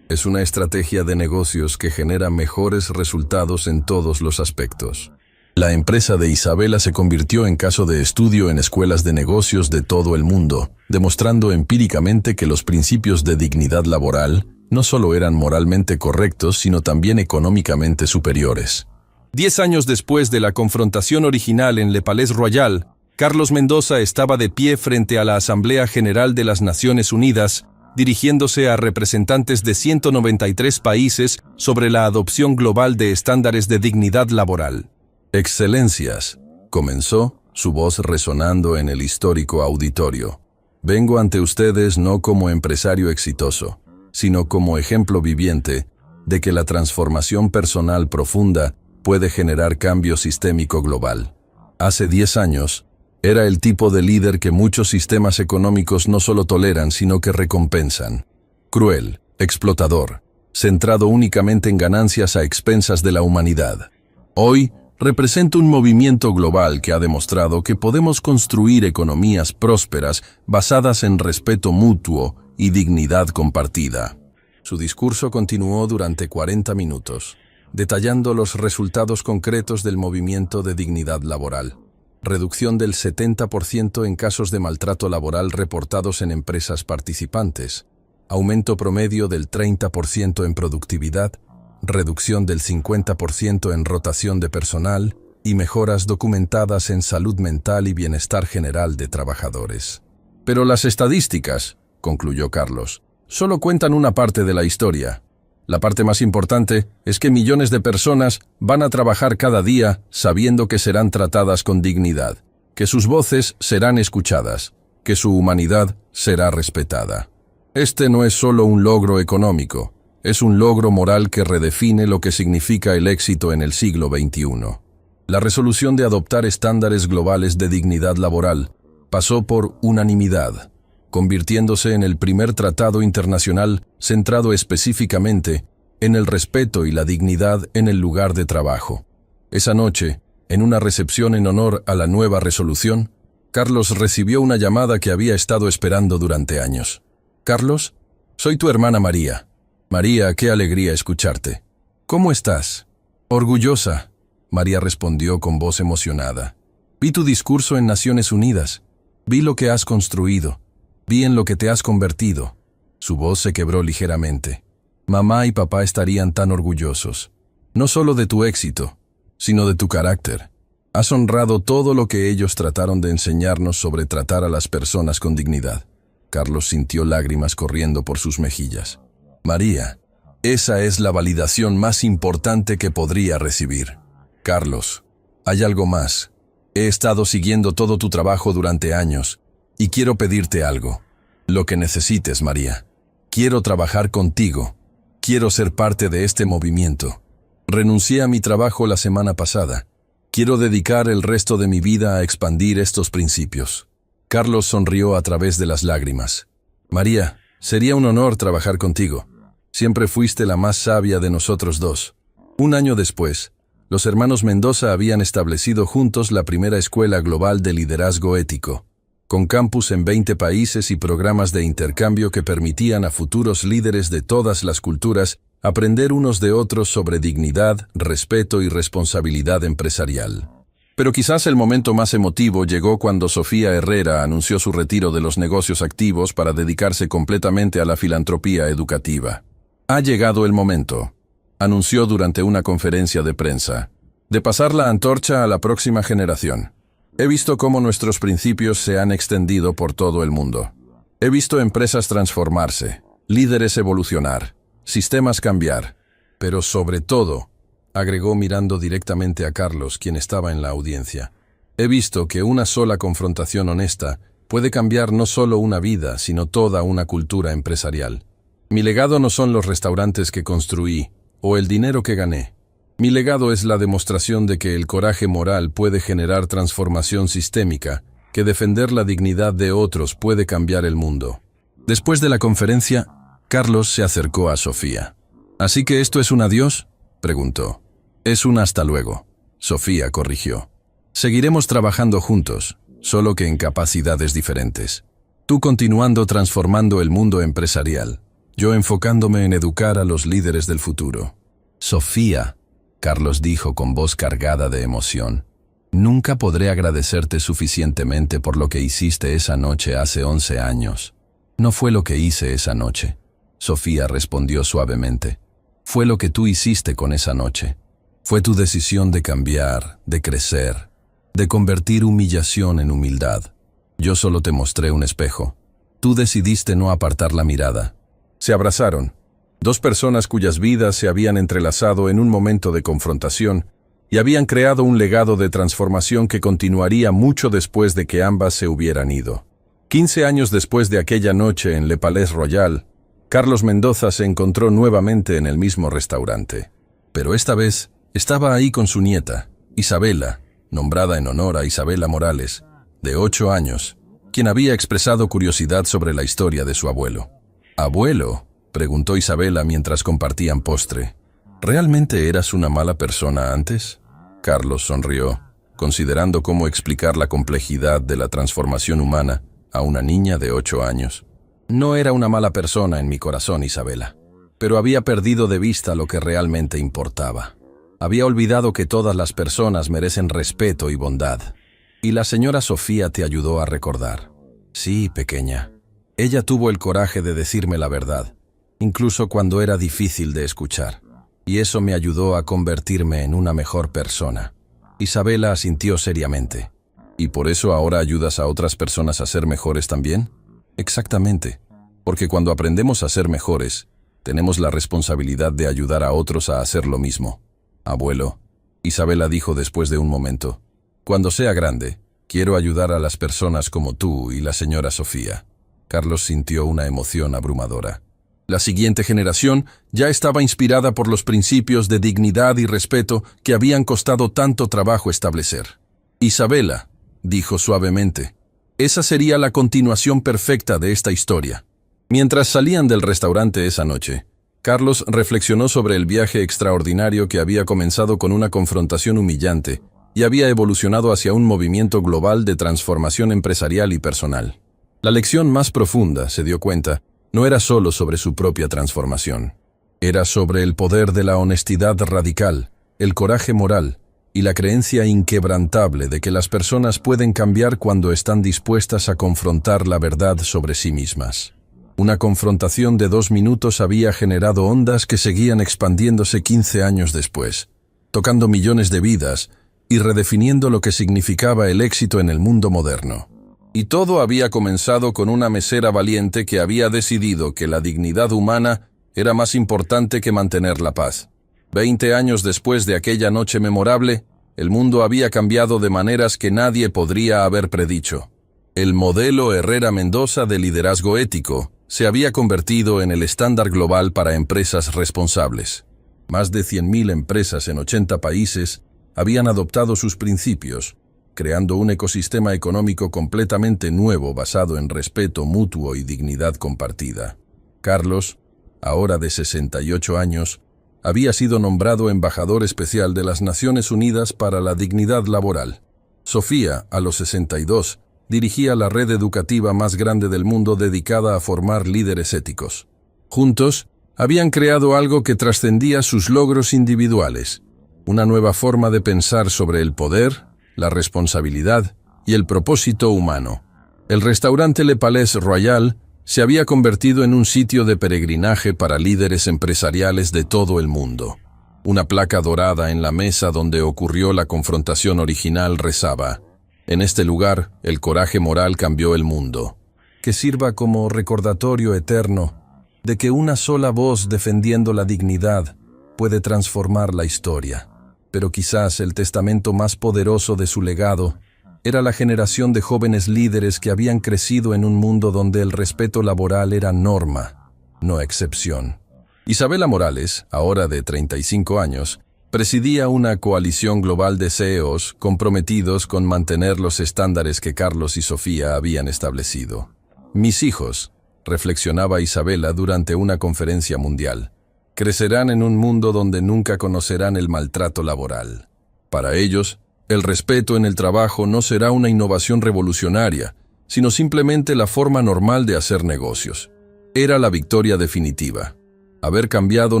Es una estrategia de negocios que genera mejores resultados en todos los aspectos. La empresa de Isabela se convirtió en caso de estudio en escuelas de negocios de todo el mundo, demostrando empíricamente que los principios de dignidad laboral no solo eran moralmente correctos, sino también económicamente superiores. 10 años después de la confrontación original en Le Palais Royal, Carlos Mendoza estaba de pie frente a la Asamblea General de las Naciones Unidas, dirigiéndose a representantes de 193 países sobre la adopción global de estándares de dignidad laboral. Excelencias, comenzó, su voz resonando en el histórico auditorio. Vengo ante ustedes no como empresario exitoso, sino como ejemplo viviente de que la transformación personal profunda puede generar cambio sistémico global. Hace 10 años, era el tipo de líder que muchos sistemas económicos no solo toleran, sino que recompensan. Cruel, explotador, centrado únicamente en ganancias a expensas de la humanidad. Hoy, representa un movimiento global que ha demostrado que podemos construir economías prósperas basadas en respeto mutuo y dignidad compartida. Su discurso continuó durante 40 minutos, detallando los resultados concretos del movimiento de dignidad laboral. Reducción del 70% en casos de maltrato laboral reportados en empresas participantes, aumento promedio del 30% en productividad, reducción del 50% en rotación de personal y mejoras documentadas en salud mental y bienestar general de trabajadores. Pero las estadísticas, concluyó Carlos, solo cuentan una parte de la historia. La parte más importante es que millones de personas van a trabajar cada día sabiendo que serán tratadas con dignidad, que sus voces serán escuchadas, que su humanidad será respetada. Este no es solo un logro económico, es un logro moral que redefine lo que significa el éxito en el siglo XXI. La resolución de adoptar estándares globales de dignidad laboral pasó por unanimidad, convirtiéndose en el primer tratado internacional centrado específicamente en el respeto y la dignidad en el lugar de trabajo. Esa noche, en una recepción en honor a la nueva resolución, Carlos recibió una llamada que había estado esperando durante años. «Carlos, soy tu hermana María. María, qué alegría escucharte. ¿Cómo estás?» «Orgullosa», María respondió con voz emocionada. «Vi tu discurso en Naciones Unidas. Vi lo que has construido. Vi en lo que te has convertido». Su voz se quebró ligeramente. «Mamá y papá estarían tan orgullosos. No solo de tu éxito, sino de tu carácter. Has honrado todo lo que ellos trataron de enseñarnos sobre tratar a las personas con dignidad». Carlos sintió lágrimas corriendo por sus mejillas. «María, esa es la validación más importante que podría recibir». «Carlos, hay algo más. He estado siguiendo todo tu trabajo durante años y quiero pedirte algo. Lo que necesites, María. Quiero trabajar contigo. Quiero ser parte de este movimiento. Renuncié a mi trabajo la semana pasada. Quiero dedicar el resto de mi vida a expandir estos principios». Carlos sonrió a través de las lágrimas. «María, sería un honor trabajar contigo. Siempre fuiste la más sabia de nosotros dos». Un año después, los hermanos Mendoza habían establecido juntos la primera escuela global de liderazgo ético, con campus en 20 países y programas de intercambio que permitían a futuros líderes de todas las culturas aprender unos de otros sobre dignidad, respeto y responsabilidad empresarial. Pero quizás el momento más emotivo llegó cuando Sofía Herrera anunció su retiro de los negocios activos para dedicarse completamente a la filantropía educativa. «Ha llegado el momento», anunció durante una conferencia de prensa, «de pasar la antorcha a la próxima generación. He visto cómo nuestros principios se han extendido por todo el mundo. He visto empresas transformarse, líderes evolucionar, sistemas cambiar, pero sobre todo», agregó mirando directamente a Carlos, quien estaba en la audiencia, «he visto que una sola confrontación honesta puede cambiar no solo una vida, sino toda una cultura empresarial. Mi legado no son los restaurantes que construí o el dinero que gané. Mi legado es la demostración de que el coraje moral puede generar transformación sistémica, que defender la dignidad de otros puede cambiar el mundo». Después de la conferencia, Carlos se acercó a Sofía. «¿Así que esto es un adiós?», preguntó. «Es un hasta luego», Sofía corrigió. «Seguiremos trabajando juntos, solo que en capacidades diferentes. Tú continuando transformando el mundo empresarial, yo enfocándome en educar a los líderes del futuro». «Sofía», Carlos dijo con voz cargada de emoción, «nunca podré agradecerte suficientemente por lo que hiciste esa noche hace 11 años». «No fue lo que hice esa noche», Sofía respondió suavemente. «Fue lo que tú hiciste con esa noche. Fue tu decisión de cambiar, de crecer, de convertir humillación en humildad. Yo solo te mostré un espejo. Tú decidiste no apartar la mirada». Se abrazaron, dos personas cuyas vidas se habían entrelazado en un momento de confrontación y habían creado un legado de transformación que continuaría mucho después de que ambas se hubieran ido. 15 años después de aquella noche en Le Palais Royal, Carlos Mendoza se encontró nuevamente en el mismo restaurante. Pero esta vez estaba ahí con su nieta, Isabela, nombrada en honor a Isabela Morales, de 8 años, quien había expresado curiosidad sobre la historia de su abuelo. «¿Abuelo?», preguntó Isabela mientras compartían postre. «¿Realmente eras una mala persona antes?». Carlos sonrió, considerando cómo explicar la complejidad de la transformación humana a una niña de 8 años. «No era una mala persona en mi corazón, Isabela, pero había perdido de vista lo que realmente importaba. Había olvidado que todas las personas merecen respeto y bondad. Y la señora Sofía te ayudó a recordar». «Sí, pequeña. Ella tuvo el coraje de decirme la verdad, incluso cuando era difícil de escuchar. Y eso me ayudó a convertirme en una mejor persona». Isabela asintió seriamente. «¿Y por eso ahora ayudas a otras personas a ser mejores también?». «Exactamente, porque cuando aprendemos a ser mejores, tenemos la responsabilidad de ayudar a otros a hacer lo mismo». «Abuelo», Isabela dijo después de un momento, «cuando sea grande, quiero ayudar a las personas como tú y la señora Sofía». Carlos sintió una emoción abrumadora. La siguiente generación ya estaba inspirada por los principios de dignidad y respeto que habían costado tanto trabajo establecer. «Isabela», dijo suavemente, Esa sería la continuación perfecta de esta historia. Mientras salían del restaurante esa noche, Carlos reflexionó sobre el viaje extraordinario que había comenzado con una confrontación humillante y había evolucionado hacia un movimiento global de transformación empresarial y personal. La lección más profunda, se dio cuenta, no era solo sobre su propia transformación. Era sobre el poder de la honestidad radical, el coraje moral y la creencia inquebrantable de que las personas pueden cambiar cuando están dispuestas a confrontar la verdad sobre sí mismas. Una confrontación de 2 minutos había generado ondas que seguían expandiéndose 15 años después, tocando millones de vidas y redefiniendo lo que significaba el éxito en el mundo moderno. Y todo había comenzado con una mesera valiente que había decidido que la dignidad humana era más importante que mantener la paz. 20 años después de aquella noche memorable, el mundo había cambiado de maneras que nadie podría haber predicho. El modelo Herrera Mendoza de liderazgo ético se había convertido en el estándar global para empresas responsables. Más de 100.000 empresas en 80 países habían adoptado sus principios, creando un ecosistema económico completamente nuevo basado en respeto mutuo y dignidad compartida. Carlos, ahora de 68 años, había sido nombrado embajador especial de las Naciones Unidas para la dignidad laboral. Sofía, a los 62, dirigía la red educativa más grande del mundo dedicada a formar líderes éticos. Juntos, habían creado algo que trascendía sus logros individuales, una nueva forma de pensar sobre el poder, la responsabilidad y el propósito humano. El restaurante Le Palais Royal se había convertido en un sitio de peregrinaje para líderes empresariales de todo el mundo. Una placa dorada en la mesa donde ocurrió la confrontación original rezaba: «En este lugar, el coraje moral cambió el mundo». Que sirva como recordatorio eterno de que una sola voz defendiendo la dignidad puede transformar la historia. Pero quizás el testamento más poderoso de su legado era la generación de jóvenes líderes que habían crecido en un mundo donde el respeto laboral era norma, no excepción. Isabela Morales, ahora de 35 años, presidía una coalición global de CEOs comprometidos con mantener los estándares que Carlos y Sofía habían establecido. «Mis hijos», reflexionaba Isabela durante una conferencia mundial, «crecerán en un mundo donde nunca conocerán el maltrato laboral. Para ellos, el respeto en el trabajo no será una innovación revolucionaria, sino simplemente la forma normal de hacer negocios». Era la victoria definitiva. Haber cambiado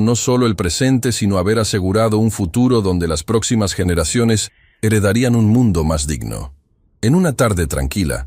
no solo el presente, sino haber asegurado un futuro donde las próximas generaciones heredarían un mundo más digno. En una tarde tranquila,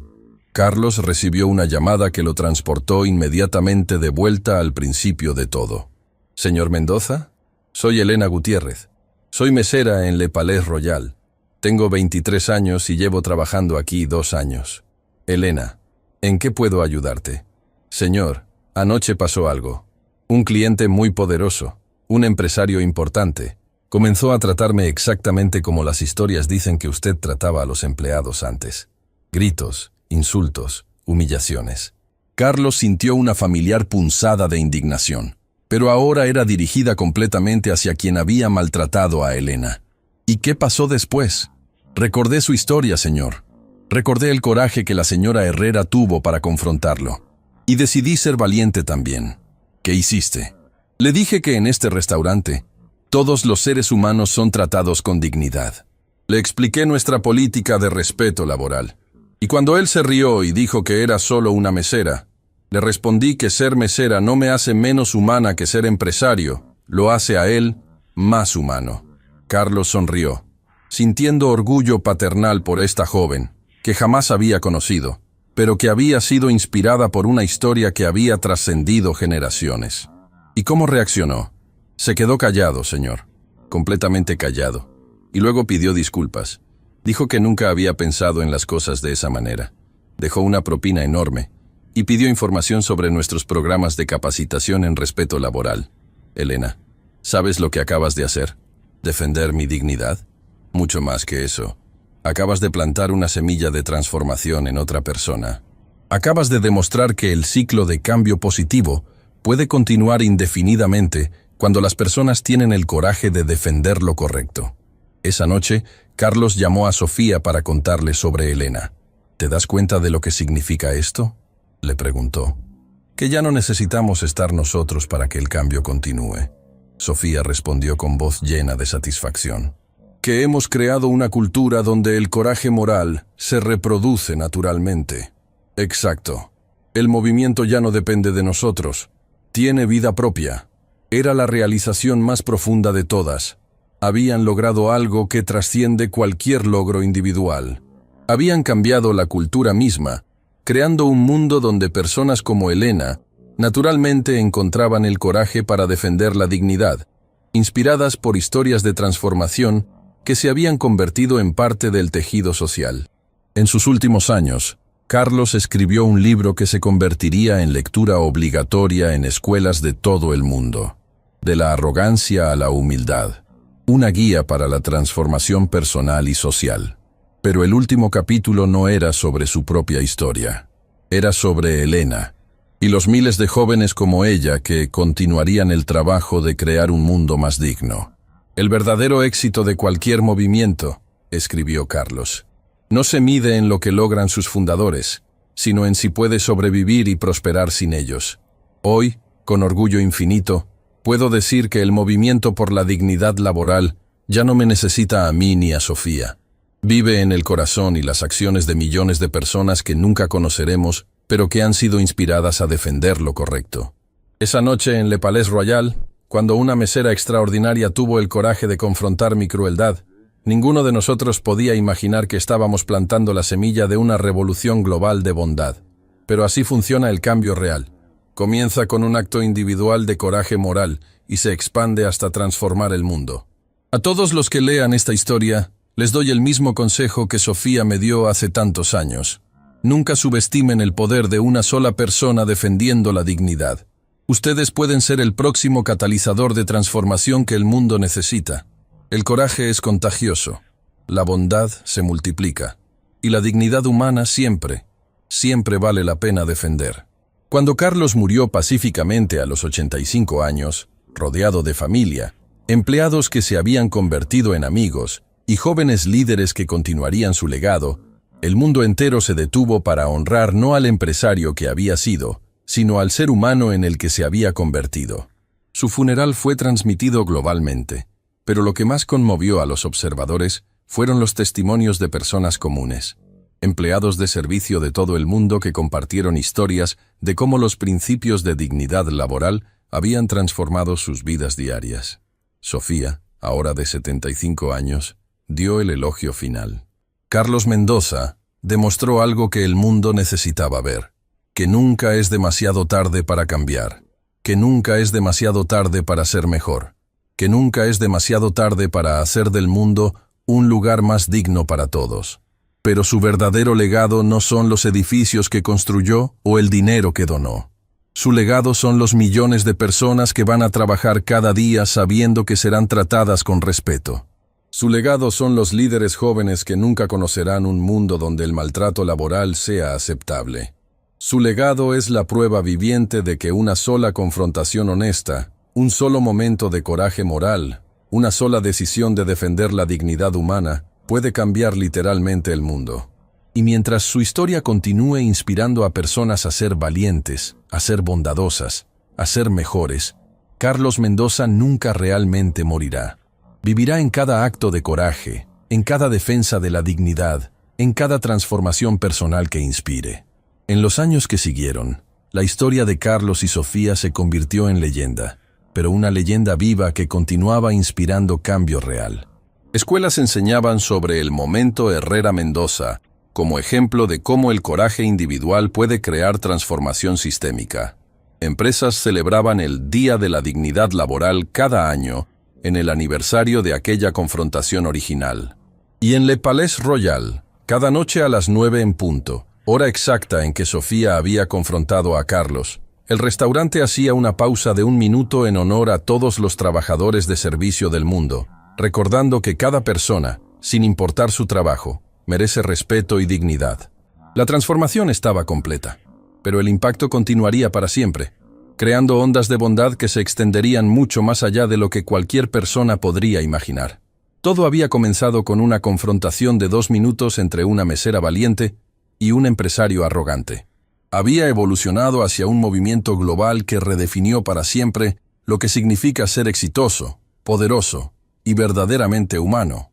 Carlos recibió una llamada que lo transportó inmediatamente de vuelta al principio de todo. «Señor Mendoza, soy Elena Gutiérrez. Soy mesera en Le Palais Royal. Tengo 23 años y llevo trabajando aquí 2 años. Elena, ¿en qué puedo ayudarte?» «Señor, anoche pasó algo. Un cliente muy poderoso, un empresario importante, comenzó a tratarme exactamente como las historias dicen que usted trataba a los empleados antes. Gritos, insultos, humillaciones». Carlos sintió una familiar punzada de indignación, pero ahora era dirigida completamente hacia quien había maltratado a Elena. ¿Y qué pasó después? Recordé su historia, señor. Recordé el coraje que la señora Herrera tuvo para confrontarlo. Y decidí ser valiente también. ¿Qué hiciste? Le dije que en este restaurante, todos los seres humanos son tratados con dignidad. Le expliqué nuestra política de respeto laboral. Y cuando él se rió y dijo que era solo una mesera, le respondí que ser mesera no me hace menos humana que ser empresario, lo hace a él más humano. Carlos sonrió, sintiendo orgullo paternal por esta joven, que jamás había conocido, pero que había sido inspirada por una historia que había trascendido generaciones. ¿Y cómo reaccionó? Se quedó callado, señor, completamente callado, y luego pidió disculpas. Dijo que nunca había pensado en las cosas de esa manera. Dejó una propina enorme y pidió información sobre nuestros programas de capacitación en respeto laboral. Elena, ¿sabes lo que acabas de hacer? ¿Defender mi dignidad? Mucho más que eso. Acabas de plantar una semilla de transformación en otra persona. Acabas de demostrar que el ciclo de cambio positivo puede continuar indefinidamente cuando las personas tienen el coraje de defender lo correcto. Esa noche, Carlos llamó a Sofía para contarle sobre Elena. ¿Te das cuenta de lo que significa esto?, le preguntó. Que ya no necesitamos estar nosotros para que el cambio continúe. Sofía respondió con voz llena de satisfacción. Que hemos creado una cultura donde el coraje moral se reproduce naturalmente. Exacto. El movimiento ya no depende de nosotros. Tiene vida propia. Era la realización más profunda de todas. Habían logrado algo que trasciende cualquier logro individual. Habían cambiado la cultura misma, creando un mundo donde personas como Elena naturalmente encontraban el coraje para defender la dignidad, inspiradas por historias de transformación que se habían convertido en parte del tejido social. En sus últimos años, Carlos escribió un libro que se convertiría en lectura obligatoria en escuelas de todo el mundo. De la arrogancia a la humildad. Una guía para la transformación personal y social. Pero el último capítulo no era sobre su propia historia. Era sobre Elena y los miles de jóvenes como ella que continuarían el trabajo de crear un mundo más digno. El verdadero éxito de cualquier movimiento, escribió Carlos, no se mide en lo que logran sus fundadores, sino en si puede sobrevivir y prosperar sin ellos. Hoy, con orgullo infinito, puedo decir que el movimiento por la dignidad laboral ya no me necesita a mí ni a Sofía. Vive en el corazón y las acciones de millones de personas que nunca conoceremos, pero que han sido inspiradas a defender lo correcto. Esa noche en Le Palais Royal, cuando una mesera extraordinaria tuvo el coraje de confrontar mi crueldad, ninguno de nosotros podía imaginar que estábamos plantando la semilla de una revolución global de bondad. Pero así funciona el cambio real. Comienza con un acto individual de coraje moral y se expande hasta transformar el mundo. A todos los que lean esta historia, les doy el mismo consejo que Sofía me dio hace tantos años. Nunca subestimen el poder de una sola persona defendiendo la dignidad. Ustedes pueden ser el próximo catalizador de transformación que el mundo necesita. El coraje es contagioso. La bondad se multiplica. Y la dignidad humana siempre vale la pena defender. Cuando Carlos murió pacíficamente a los 85 años, rodeado de familia, empleados que se habían convertido en amigos, y jóvenes líderes que continuarían su legado, el mundo entero se detuvo para honrar no al empresario que había sido, sino al ser humano en el que se había convertido. Su funeral fue transmitido globalmente, pero lo que más conmovió a los observadores fueron los testimonios de personas comunes, empleados de servicio de todo el mundo que compartieron historias de cómo los principios de dignidad laboral habían transformado sus vidas diarias. Sofía, ahora de 75 años, dio el elogio final. Carlos Mendoza demostró algo que el mundo necesitaba ver, que nunca es demasiado tarde para cambiar, que nunca es demasiado tarde para ser mejor, que nunca es demasiado tarde para hacer del mundo un lugar más digno para todos. Pero su verdadero legado no son los edificios que construyó o el dinero que donó. Su legado son los millones de personas que van a trabajar cada día sabiendo que serán tratadas con respeto. Su legado son los líderes jóvenes que nunca conocerán un mundo donde el maltrato laboral sea aceptable. Su legado es la prueba viviente de que una sola confrontación honesta, un solo momento de coraje moral, una sola decisión de defender la dignidad humana, puede cambiar literalmente el mundo. Y mientras su historia continúe inspirando a personas a ser valientes, a ser bondadosas, a ser mejores, Carlos Mendoza nunca realmente morirá. Vivirá en cada acto de coraje, en cada defensa de la dignidad, en cada transformación personal que inspire. En los años que siguieron, la historia de Carlos y Sofía se convirtió en leyenda, pero una leyenda viva que continuaba inspirando cambio real. Escuelas enseñaban sobre el momento Herrera Mendoza como ejemplo de cómo el coraje individual puede crear transformación sistémica. Empresas celebraban el Día de la Dignidad Laboral cada año en el aniversario de aquella confrontación original. Y en Le Palais Royal, cada noche a las 9 en punto, hora exacta en que Sofía había confrontado a Carlos, el restaurante hacía una pausa de 1 minuto en honor a todos los trabajadores de servicio del mundo, recordando que cada persona, sin importar su trabajo, merece respeto y dignidad. La transformación estaba completa, pero el impacto continuaría para siempre, creando ondas de bondad que se extenderían mucho más allá de lo que cualquier persona podría imaginar. Todo había comenzado con una confrontación de 2 minutos entre una mesera valiente y un empresario arrogante. Había evolucionado hacia un movimiento global que redefinió para siempre lo que significa ser exitoso, poderoso y verdaderamente humano.